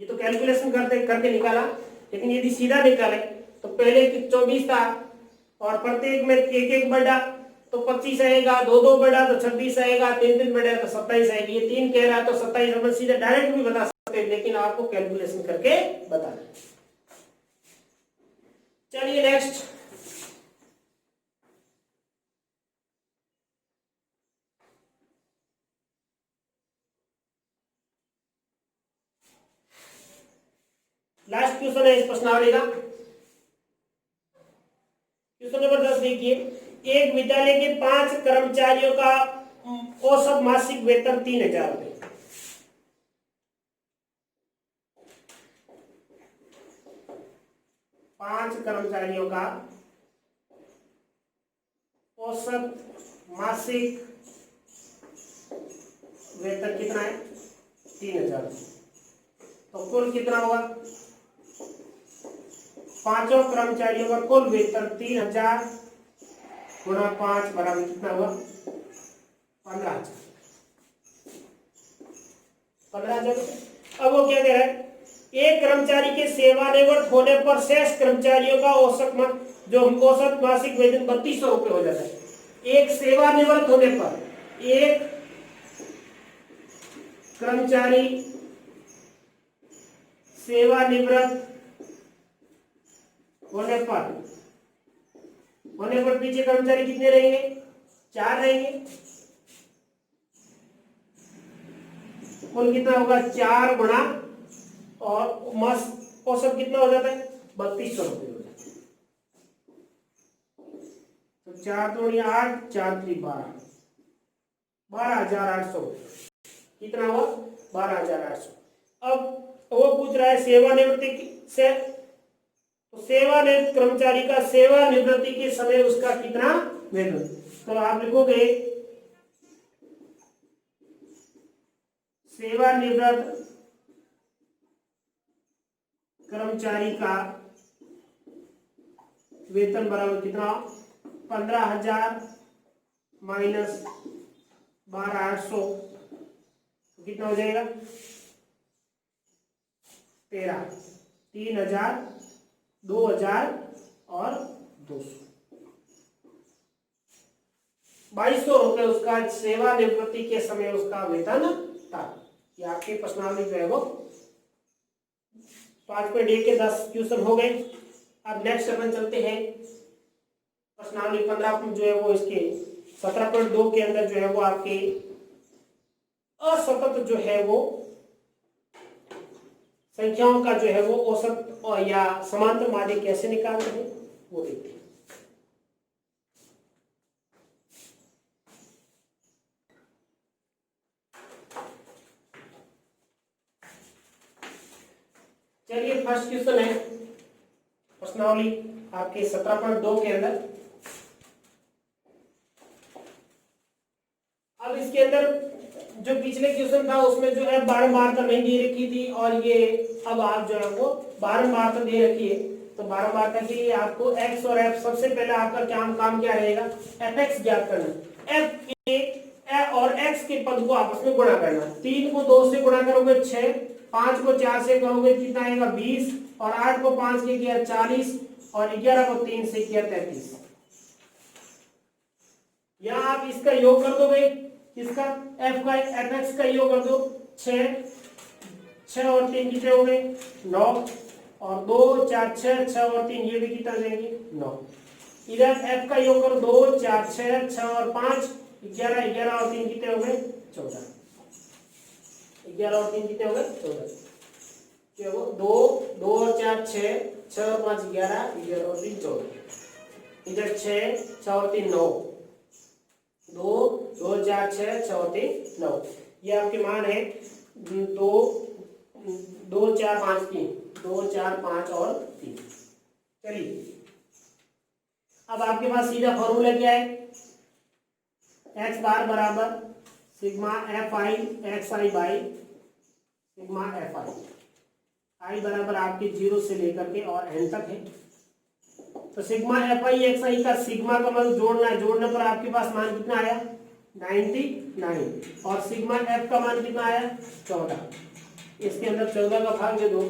ये तो कैलकुलेशन करके निकाला, लेकिन यदि सीधा निकाले तो पहले 24 था और प्रत्येक में एक एक बढ़ा तो 25 आएगा, 2 2 बढ़ा तो 26 आएगा, 3 3 बढ़ा तो 27 आएगी। ये 3 कह रहा है तो 27 अपन सीधा डायरेक्ट भी बता सकते हैं, लेकिन आपको कैलकुलेशन करके बताना। चलिए नेक्स्ट, लास्ट क्वेश्चन है इस प्रश्नावली का। क्वेश्चन नंबर 10 देखिए, एक विद्यालय के 5 कर्मचारियों का औसत मासिक वेतन 3000 रुपये। 5 कर्मचारियों का औसत मासिक वेतन कितना है? 3000। तो कुल कितना होगा? 5 कर्मचारियों का कुल वेतन 3000 गुणा 5 बराबर कितना हुआ? 15,000। 15,000। अब वो क्या कह रहा है एक कर्मचारी के सेवानिवृत्त होने पर शेष कर्मचारियों का औसत मासिक वेतन 3200 रुपये हो जाता है। एक सेवानिवृत्त होने पर, एक कर्मचारी सेवानिवृत्त होने पर पीछे कर्मचारी कितने रहेंगे? 4 रहेंगे। कुल कितना होगा? 4 गुणा और मास औसत कितना हो जाता है? 3200 रुपये हो जाता है। तो 4 दूनी 8, 4 3 12, 12,800 कितना हुआ? 12,800। अब वो पूछ रहा है सेवानिवृत्ति से, तो सेवानिवृत्त कर्मचारी का सेवानिवृत्ति के समय उसका कितना वेतन? तो आप लिखोगे सेवानिवृत्त कर्मचारी का वेतन बराबर कितना? 15,000 माइनस 12,800 कितना हो जाएगा? 13, 3,000, 2,000 और 200, 2,200 रुपये उसका सेवानिवृत्ति के समय उसका वेतन था। ये आपके प्रश्नावली जो है वो 5.1 के 10 क्वेश्चन हो गए। अब नेक्स्ट अपन चलते हैं प्रश्नावली 15 जो है वो इसके 17.2 के अंदर जो है वो आपके असतत जो है वो संख्याओं का जो है वो औसत और या समांतर माध्य कैसे निकालते हैं वो देखते हैं। चलिए फर्स्ट क्वेश्चन है प्रश्नावली आपके 17.2 के अंदर। अब इसके अंदर जो पिछले क्वेश्चन था उसमें जो है बारंबारता नहीं दे रखी थी और ये अब आप जो है वो बारंबारता दे रखी है। तो बारंबारता के लिए आपको x और f, सबसे पहले आपका काम क्या रहेगा? fx ज्ञात करना। f के और x के पद को आपस में गुणा करना। 3 को 2 से गुणा करोगे 6, 5 को 4 से करोगे कितना आएगा? 20, और 8 को 5 से किया 40, और 11 को 3 से किया 33। यहाँ आप इसका योग कर दो भाई, इसका f का fx का योग कर दो। 6 और 3 कितने हो गए? 9, और 2 4 6 और 3 ये भी कितना देंगे? 9। इधर f का योग करो 2 4 6 और 5 11, 11 और 3 कितने हो गए? 14। 11 और 3 कितने हो गए? 14। चलो 2 और 4 6 और 5 11, 11 और 3 14। इधर 6 और 3 9, 2 4 6 और 3 9। ये आपके मान है 2 4 5 3, 2 4 5 और 3। चलिए अब आपके पास सीधा फॉर्मूला क्या है? x बार बराबर sigma F I X I by sigma F आई बराबर आपके 0 से लेकर के और n तक है। तो sigma F I X I का सिग्मा का मान जोड़ना है। जोड़ने पर आपके पास मान कितना आया? 99, और सिग्मा एफ का मान कितना आया? 14। इसके अंदर 14 का भाग दे दो।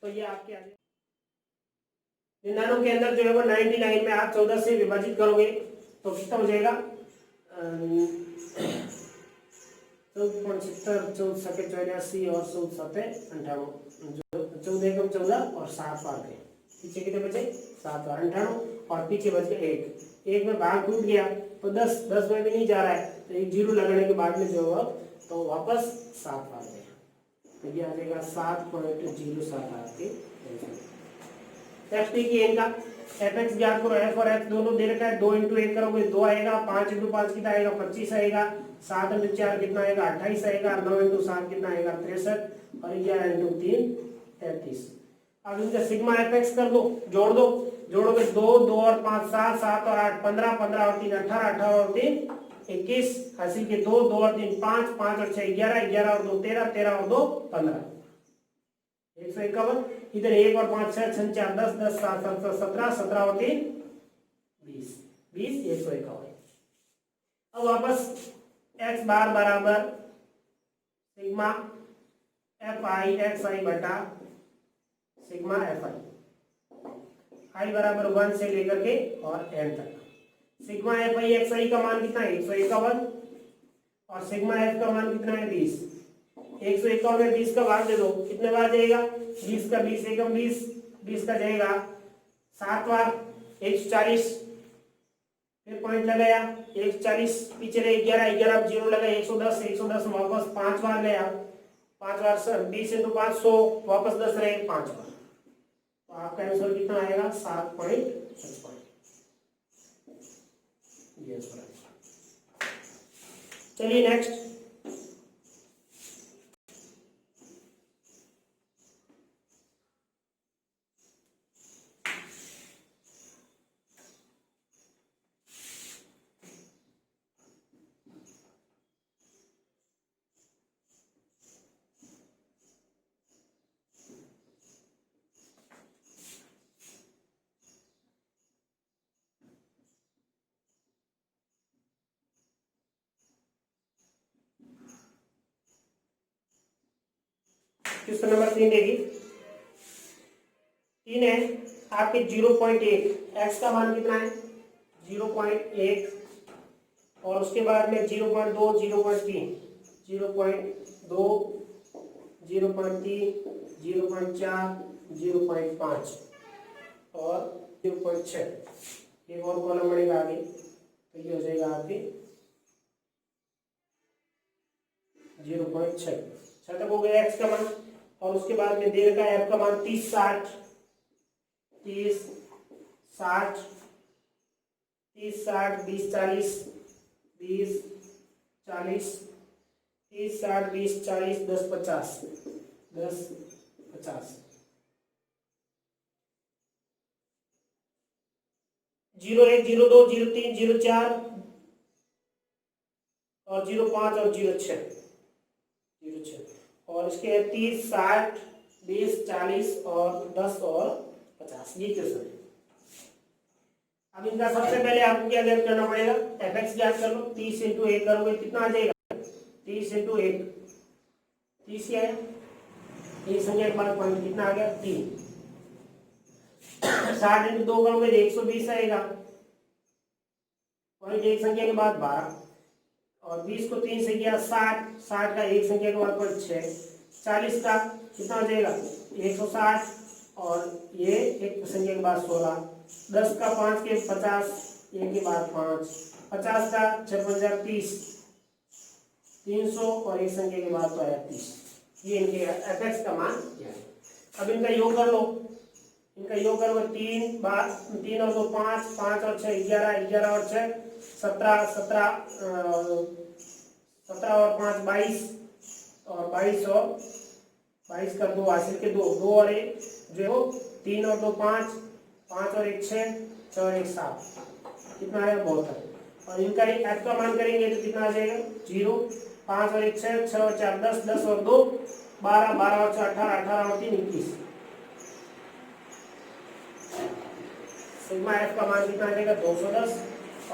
तो ये आपके आ जाए 99 के अंदर जो है वो 99 में आप 14 से विभाजित करोगे तो कितना हो जाएगा? 14.70, 14 84 और 14 58, 14 और 7 बार गए। पीछे कितने बचे? 7 बार 98, और पीछे बच गए 1 में भाग टूट गया तो 10 में भी नहीं जा रहा है, तो एक 0 लगाने के बाद में जो होगा तो वापस 7 बार गया। तो ये आ जाएगा 7.07 आपके। एफ की एन का एफ एक्स ज्ञात करो। एफ और एफ दोनों दे रखा है। 2 × 1 करोगे 2 आएगा, 5 × 5 कितना आएगा? 25 आएगा, 7 × 4 कितना आएगा? 28 आएगा, 9 × 7 कितना आएगा? 63, और 11 × 3 33। अब इनका सिग्मा एफ एक्स कर दो, जोड़ दो। जोड़ोगे 2 और 5 7, 7 और 8 15, 15 और 3 18, 18 और 3 21, 80 के 2 और 3 5, 5 और 6 11, 11 और 2 13, 13 और 2 15, 151। इधर 1 और 5 6 6 4 10, 10 7 17, 17 और 3 20, 151। अब वापस एक्स बार बराबर sigma F I X I बटा सिग्मा एफ आई बराबर 1 से लेकर के और एन तक। Sigma F I X I का मान कितना है 151 और सिग्मा एफ का मान कितना है 20। 151 में 20 का भाग दे दो, कितने बार जाएगा 20 का 20 एकम 20, 20 का जाएगा 7 बार 140, फिर पॉइंट लगाया 140, पीछे रहे 11, 11 जीरो लगा 110, 110 वापस 5 बार गया, 5 बार 20 इंटू 5 100, वापस 10 रहे 5 बार, तो आपका आंसर कितना आएगा 7.55। चलिए नेक्स्ट। क्वेश्चन नंबर 3 देखिए, 3 है आपके 0.1, एक्स का मान कितना है 0.1 और उसके बाद में 0.2, 0.3, 0.2, 0.3, 0.4, 0.5 और 0.6, एक और कॉलम बढ़ेगा आगे, तो ये हो जाएगा आपके 0.6 तक हो गया एक्स का मान। और उसके बाद में देर का एफ का मान 30, 60, 30, 60, 30, 60, 20, 40, 20, 40, 30, 60, 20, 40, 10, 50, 10, 50, 01, 02, 03, 04 और 05 और 06 और इसके 30, 60, 20, 40 और 10 और 50, ये क्वेश्चन है। अब इनका सबसे पहले आपको क्या ज्ञात करना पड़ेगा, एफ एक्स ज्ञात कर लो। 30 इंटू 1 करोगे कितना आ जाएगा 30 इंटू 1, 30 क्या है, एक संख्या के बाद पॉइंट कितना आ गया 3। 60 इंटू 2 करोगे 120 आएगा, पॉइंट एक संख्या के बाद 12 और 20 को 3 से किया 60, 60 का एक संख्या के बाद पॉइंट 6, 40 का कितना हो जाएगा 160 और ये एक संख्या के बाद 16, 10 का 5 के 50, एक के बाद 5, 50 का 6 30, 300 और एक संख्या के बाद तो आया 30। ये इनके एफ एक्स का मान क्या है। अब इनका योग कर लो, इनका योग करो 3 बार 3 और 2 5, 5 और 6 11, 11 और 6 17, 17 और 5 22 और 22 और 22 का 2 हासिल के 2, 2 और 1 जो 3 और 2 5, 5 और 1 6, 6 और 1 7, कितना आया 72। और इनका एफ का मान करेंगे तो कितना आ जाएगा 0, 5 और 1 6, 6 और 4 10, 10 और 2 12, 12 और 4 18, 18 और 3 21। सिग्मा एफ का मान कितना आएगा 210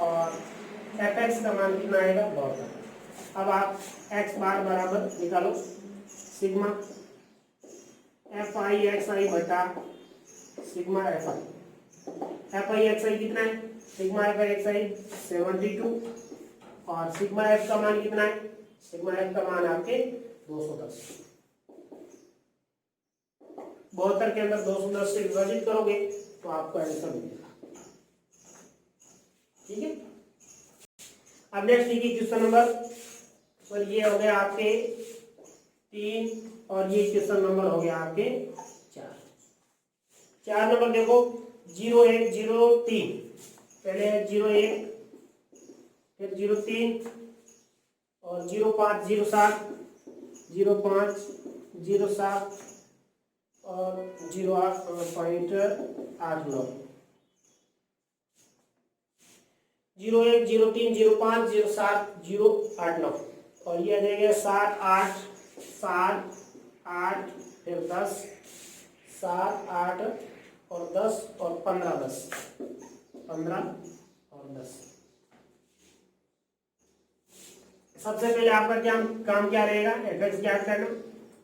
और एफ एक्स का मान कितना आएगा 72। अब आप एक्स बार बराबर निकालो sigma F I X I बटा sigma F I. F I X I कितना है, sigma F I X I 72 और सिग्मा एफ का मान कितना है, सिग्मा एफ का मान आपके 210। 72 के अंदर 210 से विभाजित करोगे तो आपको आंसर मिलेगा। ठीक है, अब नेक्स्ट देखिए क्वेश्चन नंबर, तो ये हो गया आपके 3 और ये क्वेश्चन नंबर हो गया आपके 4। 4 नंबर देखो 0 1 0 3, पहले 0 1 फिर 0 3 और 0 5 0 7 0 5 0 7 और 0.89। 0 1 0 3 0 5 0 7 0 8 9 और ये आ जाएगा 7 8 7 8 फिर 10 7 8 और 10 और 15 10 15 और 10। सबसे पहले आपका क्या काम क्या रहेगा, एफ ज्ञात करना।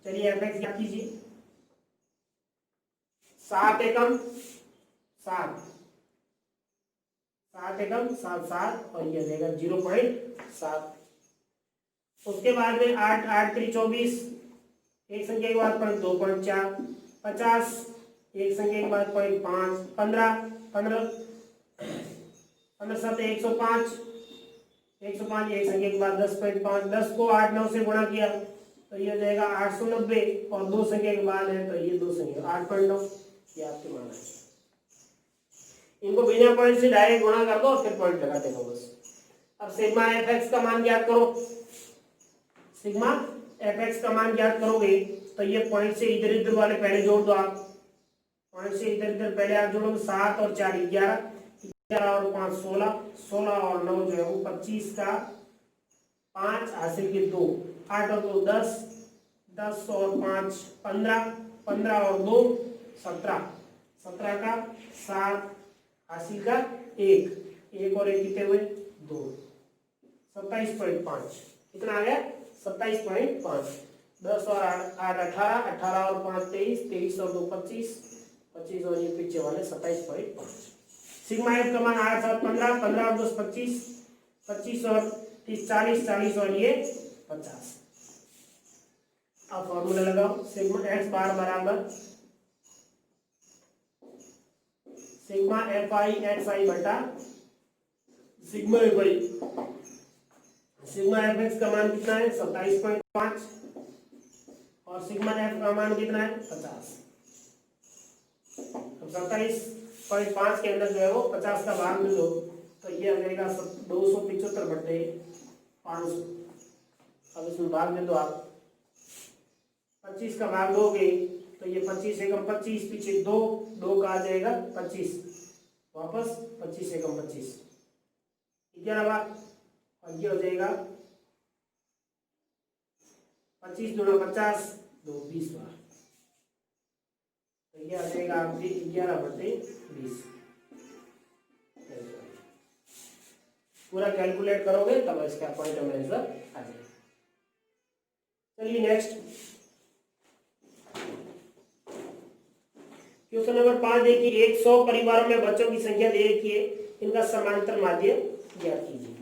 चलिए एफ ज्ञात कीजिए। 7 एकम 7, 7 एकम 7 7 और ये रहेगा 0.7। उसके बाद में 8 8 3 24, एक संख्या के बाद 2.4, 50 एक संख्या के बाद 0.5, 15 15 15 7 105, 105 एक संख्या के बाद 10.5, 10 को 8 9 से गुणा किया तो ये हो जाएगा 890 और दो संख्या के बाद है तो ये दो संख्या 8.9। ये आपके मान है। इनको बिना पॉइंट से डायरेक्ट गुणा कर दो और फिर पॉइंट लगाते हो बस। अब सिग्मा एफ एक्स का मान ज्ञात करो। सिग्मा एफ एक्स का मान ज्ञात करोगे तो ये पॉइंट से इधर इधर वाले पहले जोड़ दो आप। पॉइंट से इधर इधर पहले आप जोड़ोगे 7 और 4 11, 11 और 5 16, 16 और 9 जो है वो 25 का 5 हासिल के 2, 8 और 2 10, 10 और 5 15, 15 और 2 17, 17 का 7 हासिल का 1, 1 और 1 कितने हुए 2, 27.5। कितना आ गया 27.5। 10 और 8 18, 18 और 5 23, 23 और 2 25, 25 और ये पीछे वाले 27.5। सिग्मा एफ का मान 8 7 15, 15 और 2 25, 25 और 30 40, 40 और ये 50। अब फॉर्मूला लगाओ। सिग्मा एक्स बार बराबर sigma F I X I बटा सिग्मा एफ आई। सिग्मा एफ एक्स का मान कितना है 27.5 और सिग्मा एफ का मान कितना है 50। अब 27.5 के अंदर जो है वो 50 का भाग में दो तो ये आ जाएगा 275 बटे 500। अब इसमें भाग में दो आप। 25 का भाग दोगे तो ये 25 एकम 25, पीछे 2 2 का आ जाएगा 25, वापस 25 एकम 25, 11 बार और ये हो जाएगा 25 दूना 50, 2 20 बार तो ये आ जाएगा आपकी 11 बटे 20। पूरा कैलकुलेट करोगे तब इसका पॉइंट में आंसर आ जाएगा। चलिए नेक्स्ट क्वेश्चन नंबर 5 देखिए। 100 परिवारों में बच्चों की संख्या दे रखी है, इनका समांतर माध्य ज्ञात कीजिए।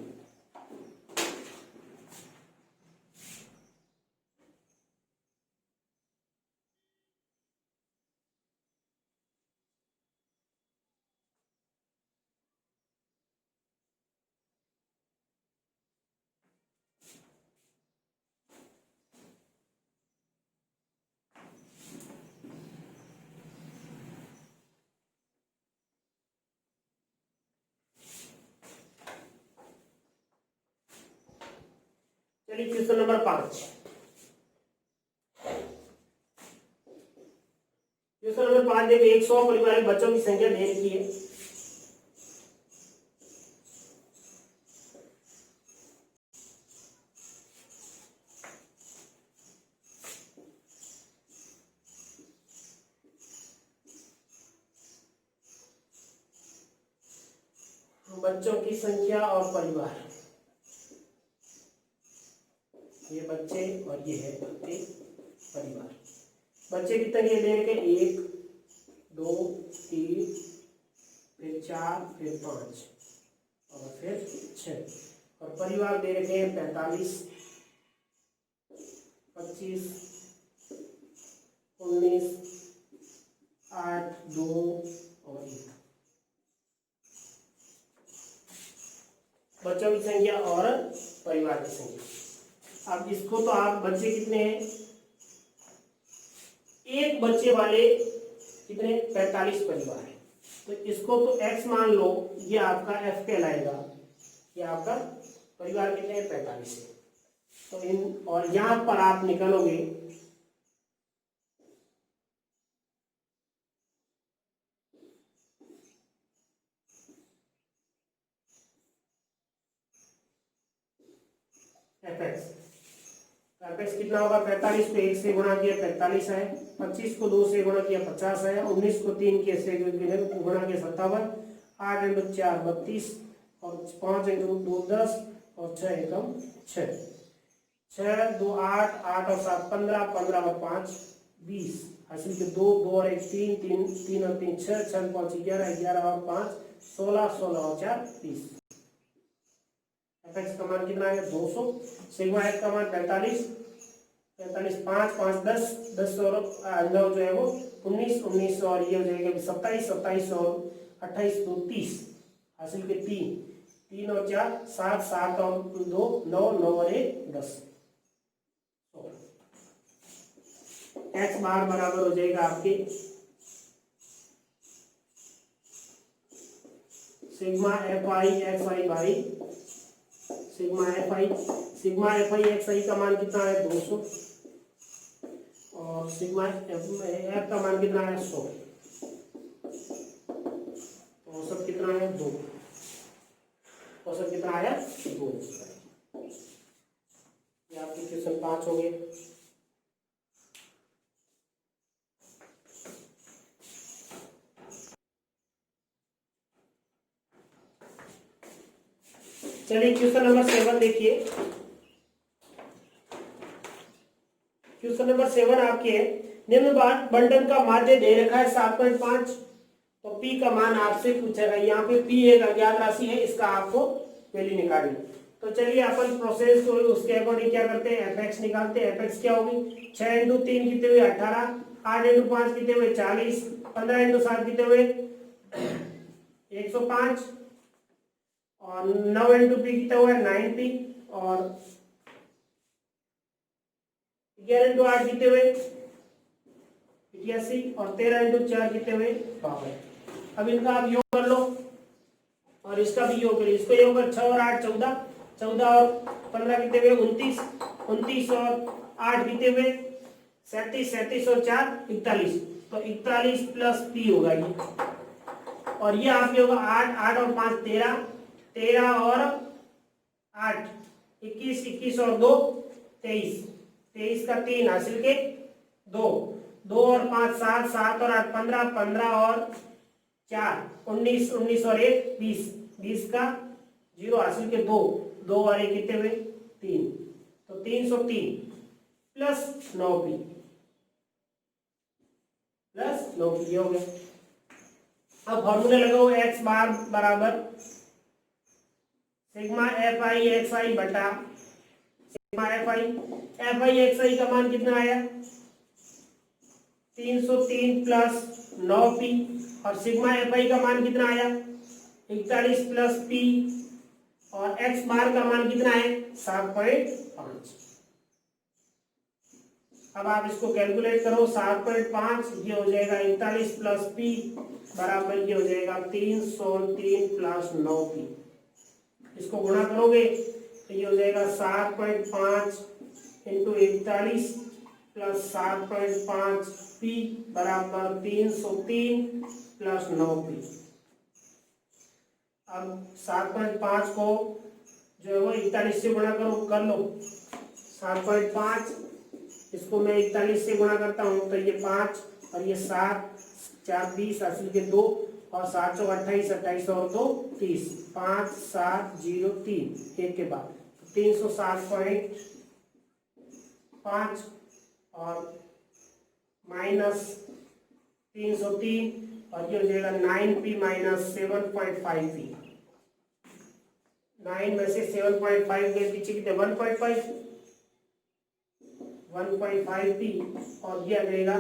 चलिए क्वेश्चन नंबर 5। क्वेश्चन नंबर 5 देखिए। 100 परिवार में बच्चों की संख्या दे रखी है। बच्चों की संख्या और परिवार, ये बच्चे और ये है आपके परिवार। बच्चे कितने के दे रखे 1 2 3 फिर 4 फिर 5 और फिर 6 और परिवार दे रखे हैं 45 25 19 8 2 और 1। बच्चों की संख्या और परिवार की संख्या। अब इसको तो आप बच्चे कितने हैं, एक बच्चे वाले कितने 45 परिवार है तो इसको तो x मान लो, ये आपका f कहलाएगा। ये आपका परिवार कितने 45 है तो इन और यहां पर आप निकालोगे एफ एक्स कितना होगा 45 को 1 से गुणा किया 45 है, 25 को 2 से गुणा किया 50 है, 19 को 3 के से गुणा किया 57, 8 × 4 32 और 5 × 2 10 और 6 एकम 6। 6 2 8 8 और 7 15 15 और 5 20 हासिल के 2 2 और 1 3 3 3 और 3 6 6 5 11 11 और 5 16 16 और 4 30। एफएक्स का मान कितना है 200। सिग्मा एक्स का मान 45 45 5 5 10 10 और 9 जो है वो 19 19 और ये हो जाएगा 27 27 और 28 2 30 हासिल के 3 3 और 4 7 7 और 2 9 9 और 1 10। एक्स बार बराबर हो जाएगा आपके sigma F I X I by sigma F I X I का मान कितना है 200 और सिग्मा एफ का मान कितना है 100। औसत कितना है 2। औसत कितना आया 2। ये आपके क्वेश्चन 5 हो गए। चलिए क्वेश्चन नंबर 7 देखिए। क्वेश्चन नंबर 7 आपके है निम्न बंटन का माध्य दे रखा है 7.5 तो P का मान आपसे पूछेगा। यहाँ पे P एक अज्ञात राशि है, इसका आपको वैल्यू निकालनी। तो चलिए अपन प्रोसेस को उसके अकॉर्डिंग क्या करते हैं fx निकालते हैं। fx क्या होगी 6 × 3 कितने हुए 18 8 × 5 कितने हुए 40 15 × 7 कितने हुए 105 और 9 × p कितना हुआ 9p और 11 × 8 कितने हुए 88 और 13 × 4 कितने हुए 52। अब इनका आप योग कर लो और इसका भी योग करिए। इसको योग कर 6 और 8 14 14 और 15 कितने हुए 29 29 और 8 कितने हुए 37 37 और 4 41 तो 41 प्लस p होगा ये। और ये आपके होगा 8 8 और 5 13 13 और 8 21 21 और 2 23 23 का 3 हासिल के 2 2 और 5 7 7 और 8 15 15 और 4 19 19 और 1 20 20 का 0 हासिल के 2 2 और 1 कितने हुए 3 तो 303 प्लस 9p हो गया। अब फॉर्मूला लगाओ x बार बराबर sigma F I X I बटा sigma F I X I का मान कितना आया 303 प्लस 9p और सिग्मा एफ आई का मान कितना आया 41 प्लस p और x बार का मान कितना है 7.5। अब आप इसको कैलकुलेट करो 7.5 ये हो जाएगा 41 प्लस p बराबर ये हो जाएगा 303 प्लस 9p। इसको गुणा करोगे तो ये हो जाएगा 7.5 इंटू 41 प्लस 7.5 p बराबर 303 प्लस 9p। अब 7.5 को जो है वो 41 से गुणा करो कर लो 7.5 इसको मैं 41 से गुणा करता हूँ तो ये 5 और ये 7 4 20 हासिल के 2 और 7 चौक 28 28 और 2 30 5 7 0 3 एक के बाद 307.5 और माइनस 303 और ये हो जाएगा 9p माइनस 7.5p। 9 में से 7.5 के पीछे कितने 1.5p और ये आ जाएगा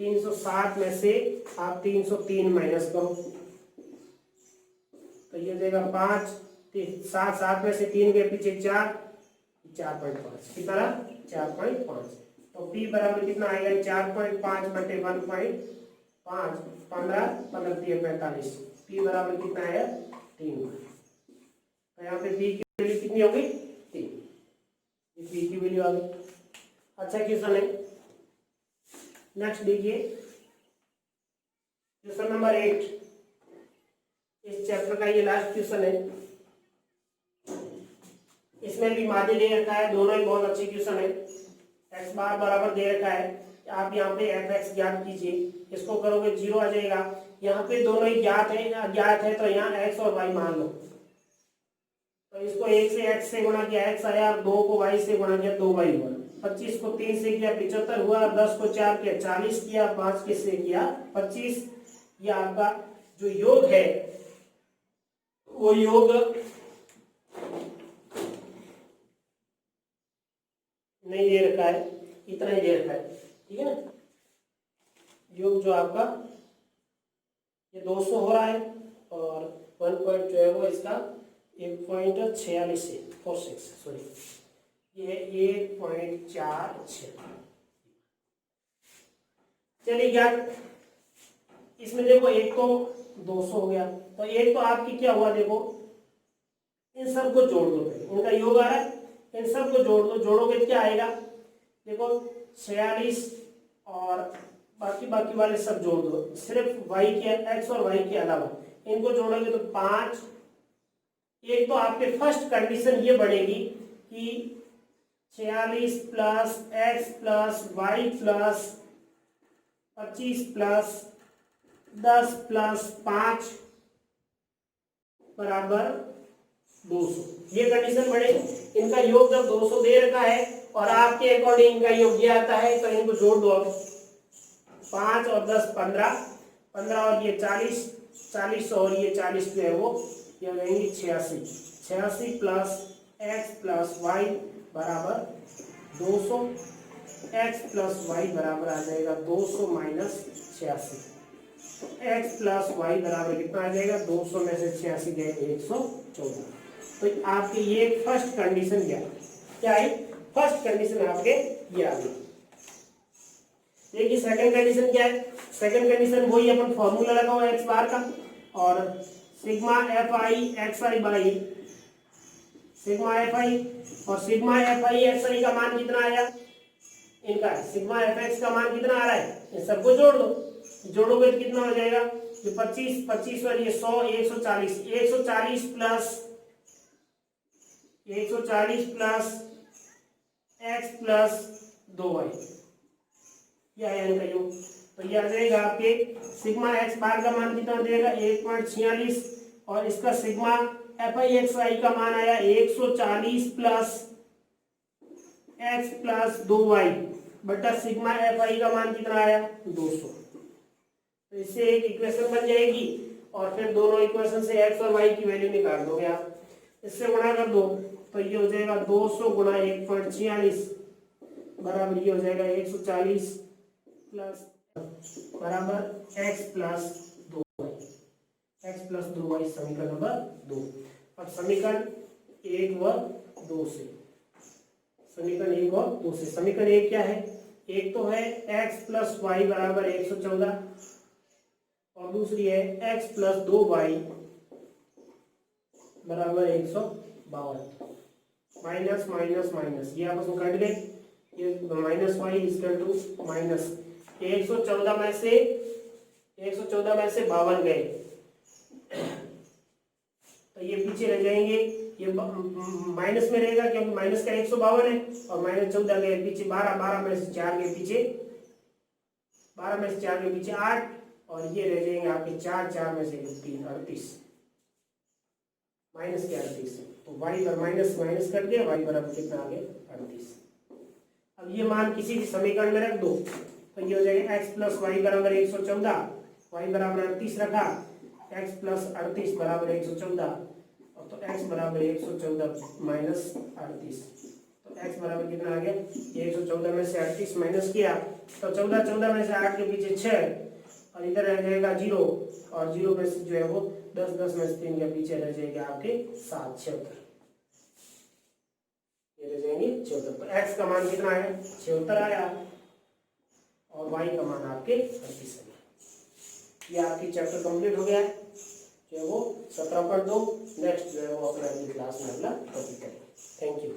307 में से आप 303 माइनस करो तो ये हो जाएगा 5 7 7 में से 3 के पीछे 4 4.5 की तरह 4.5 तो p बराबर कितना आएगा 4.5 बटे 1.5 15 15 45 p बराबर कितना आया 3। तो यहाँ पे p की वैल्यू कितनी होगी 3। p की वैल्यू आ गई। अच्छा क्वेश्चन है नेक्स्ट देखिए क्वेश्चन नंबर 8 इस चैप्टर का ये लास्ट क्वेश्चन है। इसमें भी माध्य दे रखा है, दोनों ही बहुत अच्छे क्वेश्चन है। x बार बराबर दे रखा है, आप यहाँ पे fx ज्ञात कीजिए, इसको करोगे 0 आ जाएगा। यहाँ पे दोनों ही ज्ञात है तो यहाँ x और y मान लो तो तो इसको 1 से x से गुणा किया x आया, 2 को y से गुणा किया 2y हुआ, 25 को 3 से किया 75 हुआ, 10 को 4 किया 40 किया, 5 के से किया 25। ये आपका जो योग है वो योग नहीं दे रखा है, इतना ही दे रखा है, ठीक है ना। योग जो आपका ये 200 हो रहा है और 1 पॉइंट जो है वो इसका 1.46 है, 46 सॉरी, ये 1.46। चलिए क्या इसमें देखो, एक तो 200 हो गया, तो एक तो आपकी क्या हुआ, देखो इन सबको जोड़ दो, इनका योग आ रहा है, इन सबको जोड़ दो, जोड़ोगे क्या आएगा, देखो 46 और बाकी वाले सब जोड़ दो, सिर्फ y के x और y के अलावा इनको जोड़ोगे तो 5। एक तो आपके फर्स्ट कंडीशन ये बनेगी कि 46 plus x plus y plus 25 plus 10 plus 5 बराबर 200, ये कंडीशन बनेगी। इनका योग जब 200 दे रखा है और आपके अकॉर्डिंग इनका योग ये आता है, तो इनको जोड़ दो अब, 5 और 10 15, 15 और ये 40, 40 और ये 40 जो है वो ये हो जाएंगे 86, 86 प्लस x प्लस y बराबर 200, x प्लस y बराबर आ जाएगा 200 माइनस 86, x प्लस y बराबर कितना आ जाएगा, 200 में से 86 गए 114। तो आपके ये फर्स्ट कंडीशन क्या है, फर्स्ट कंडीशन आपके ये आ गई। देखिए सेकंड कंडीशन क्या है, सेकंड कंडीशन वही अपन फॉर्मूला लगा हुआ x बार का, और sigma F I X I by sigma F आई, और sigma F I X I का मान कितना आया, इनका सिग्मा एफ एक्स का मान कितना आ रहा है, इन सबको जोड़ दो, जोड़ोगे तो कितना हो जाएगा, ये 25 25 और ये 100 140, 140 plus 140 plus x plus 2y, ये आया इनका योग। तो ये आ जाएगा आपके सिग्मा एक्स बार का मान कितना देगा 1.46, और इसका sigma F I X I का मान आया 140 प्लस x प्लस 2y बटा सिग्मा एफ आई का मान कितना आया 200। तो इससे एक इक्वेशन बन जाएगी, और फिर दोनों इक्वेशन से x और y की वैल्यू निकाल दोगे आप, इससे गुणा कर दो तो ये हो जाएगा 200 गुणा 1.46 बराबर ये हो जाएगा 140 प्लस बराबर x plus 2y, x plus 2y समीकरण नंबर 2। अब समीकरण 1 व 2 से, समीकरण 1 व 2 से, समीकरण 1 क्या है, एक तो है x प्लस वाई बराबर 114 और दूसरी है x प्लस 2y बराबर 152। माइनस माइनस माइनस ये आपस में कट गए, ये minus Y equal to minus 114 में से 52 गए, तो ये पीछे रह जाएंगे, ये माइनस में रहेगा क्योंकि माइनस का 152 है, और माइनस 14 गए पीछे 12, 12 में से 4 गए पीछे 12 में से 4 गए पीछे 8, और ये रह जाएंगे आपके 4, 4 में से 3 38, माइनस के 38। तो y पर माइनस माइनस कर दिया, y बराबर कितना आ गया 38। अब ये मान किसी भी समीकरण में रख दो तो ये हो जाएगा x प्लस वाई बराबर 114, y बराबर 38 रखा, x प्लस 38 बराबर 114, और तो x बराबर 114 माइनस 38, तो x बराबर कितना आ गया, 114 में से 38 माइनस किया तो 14, 14 में से 8 के पीछे 6, और इधर रह जाएगा 0, और 0 में से जो है वो 10, 10 में से 3 के पीछे रह जाएगा आपके 7, 76, ये रह जाएंगे 76। तो x का मान कितना आया 76 आया, और y का मान आपके 38 आया। ये आपकी चैप्टर कंप्लीट हो गया है, जो है वो 17.2। नेक्स्ट जो है वो अपना अगली क्लास में अगला टॉपिक करेंगे। Thank you.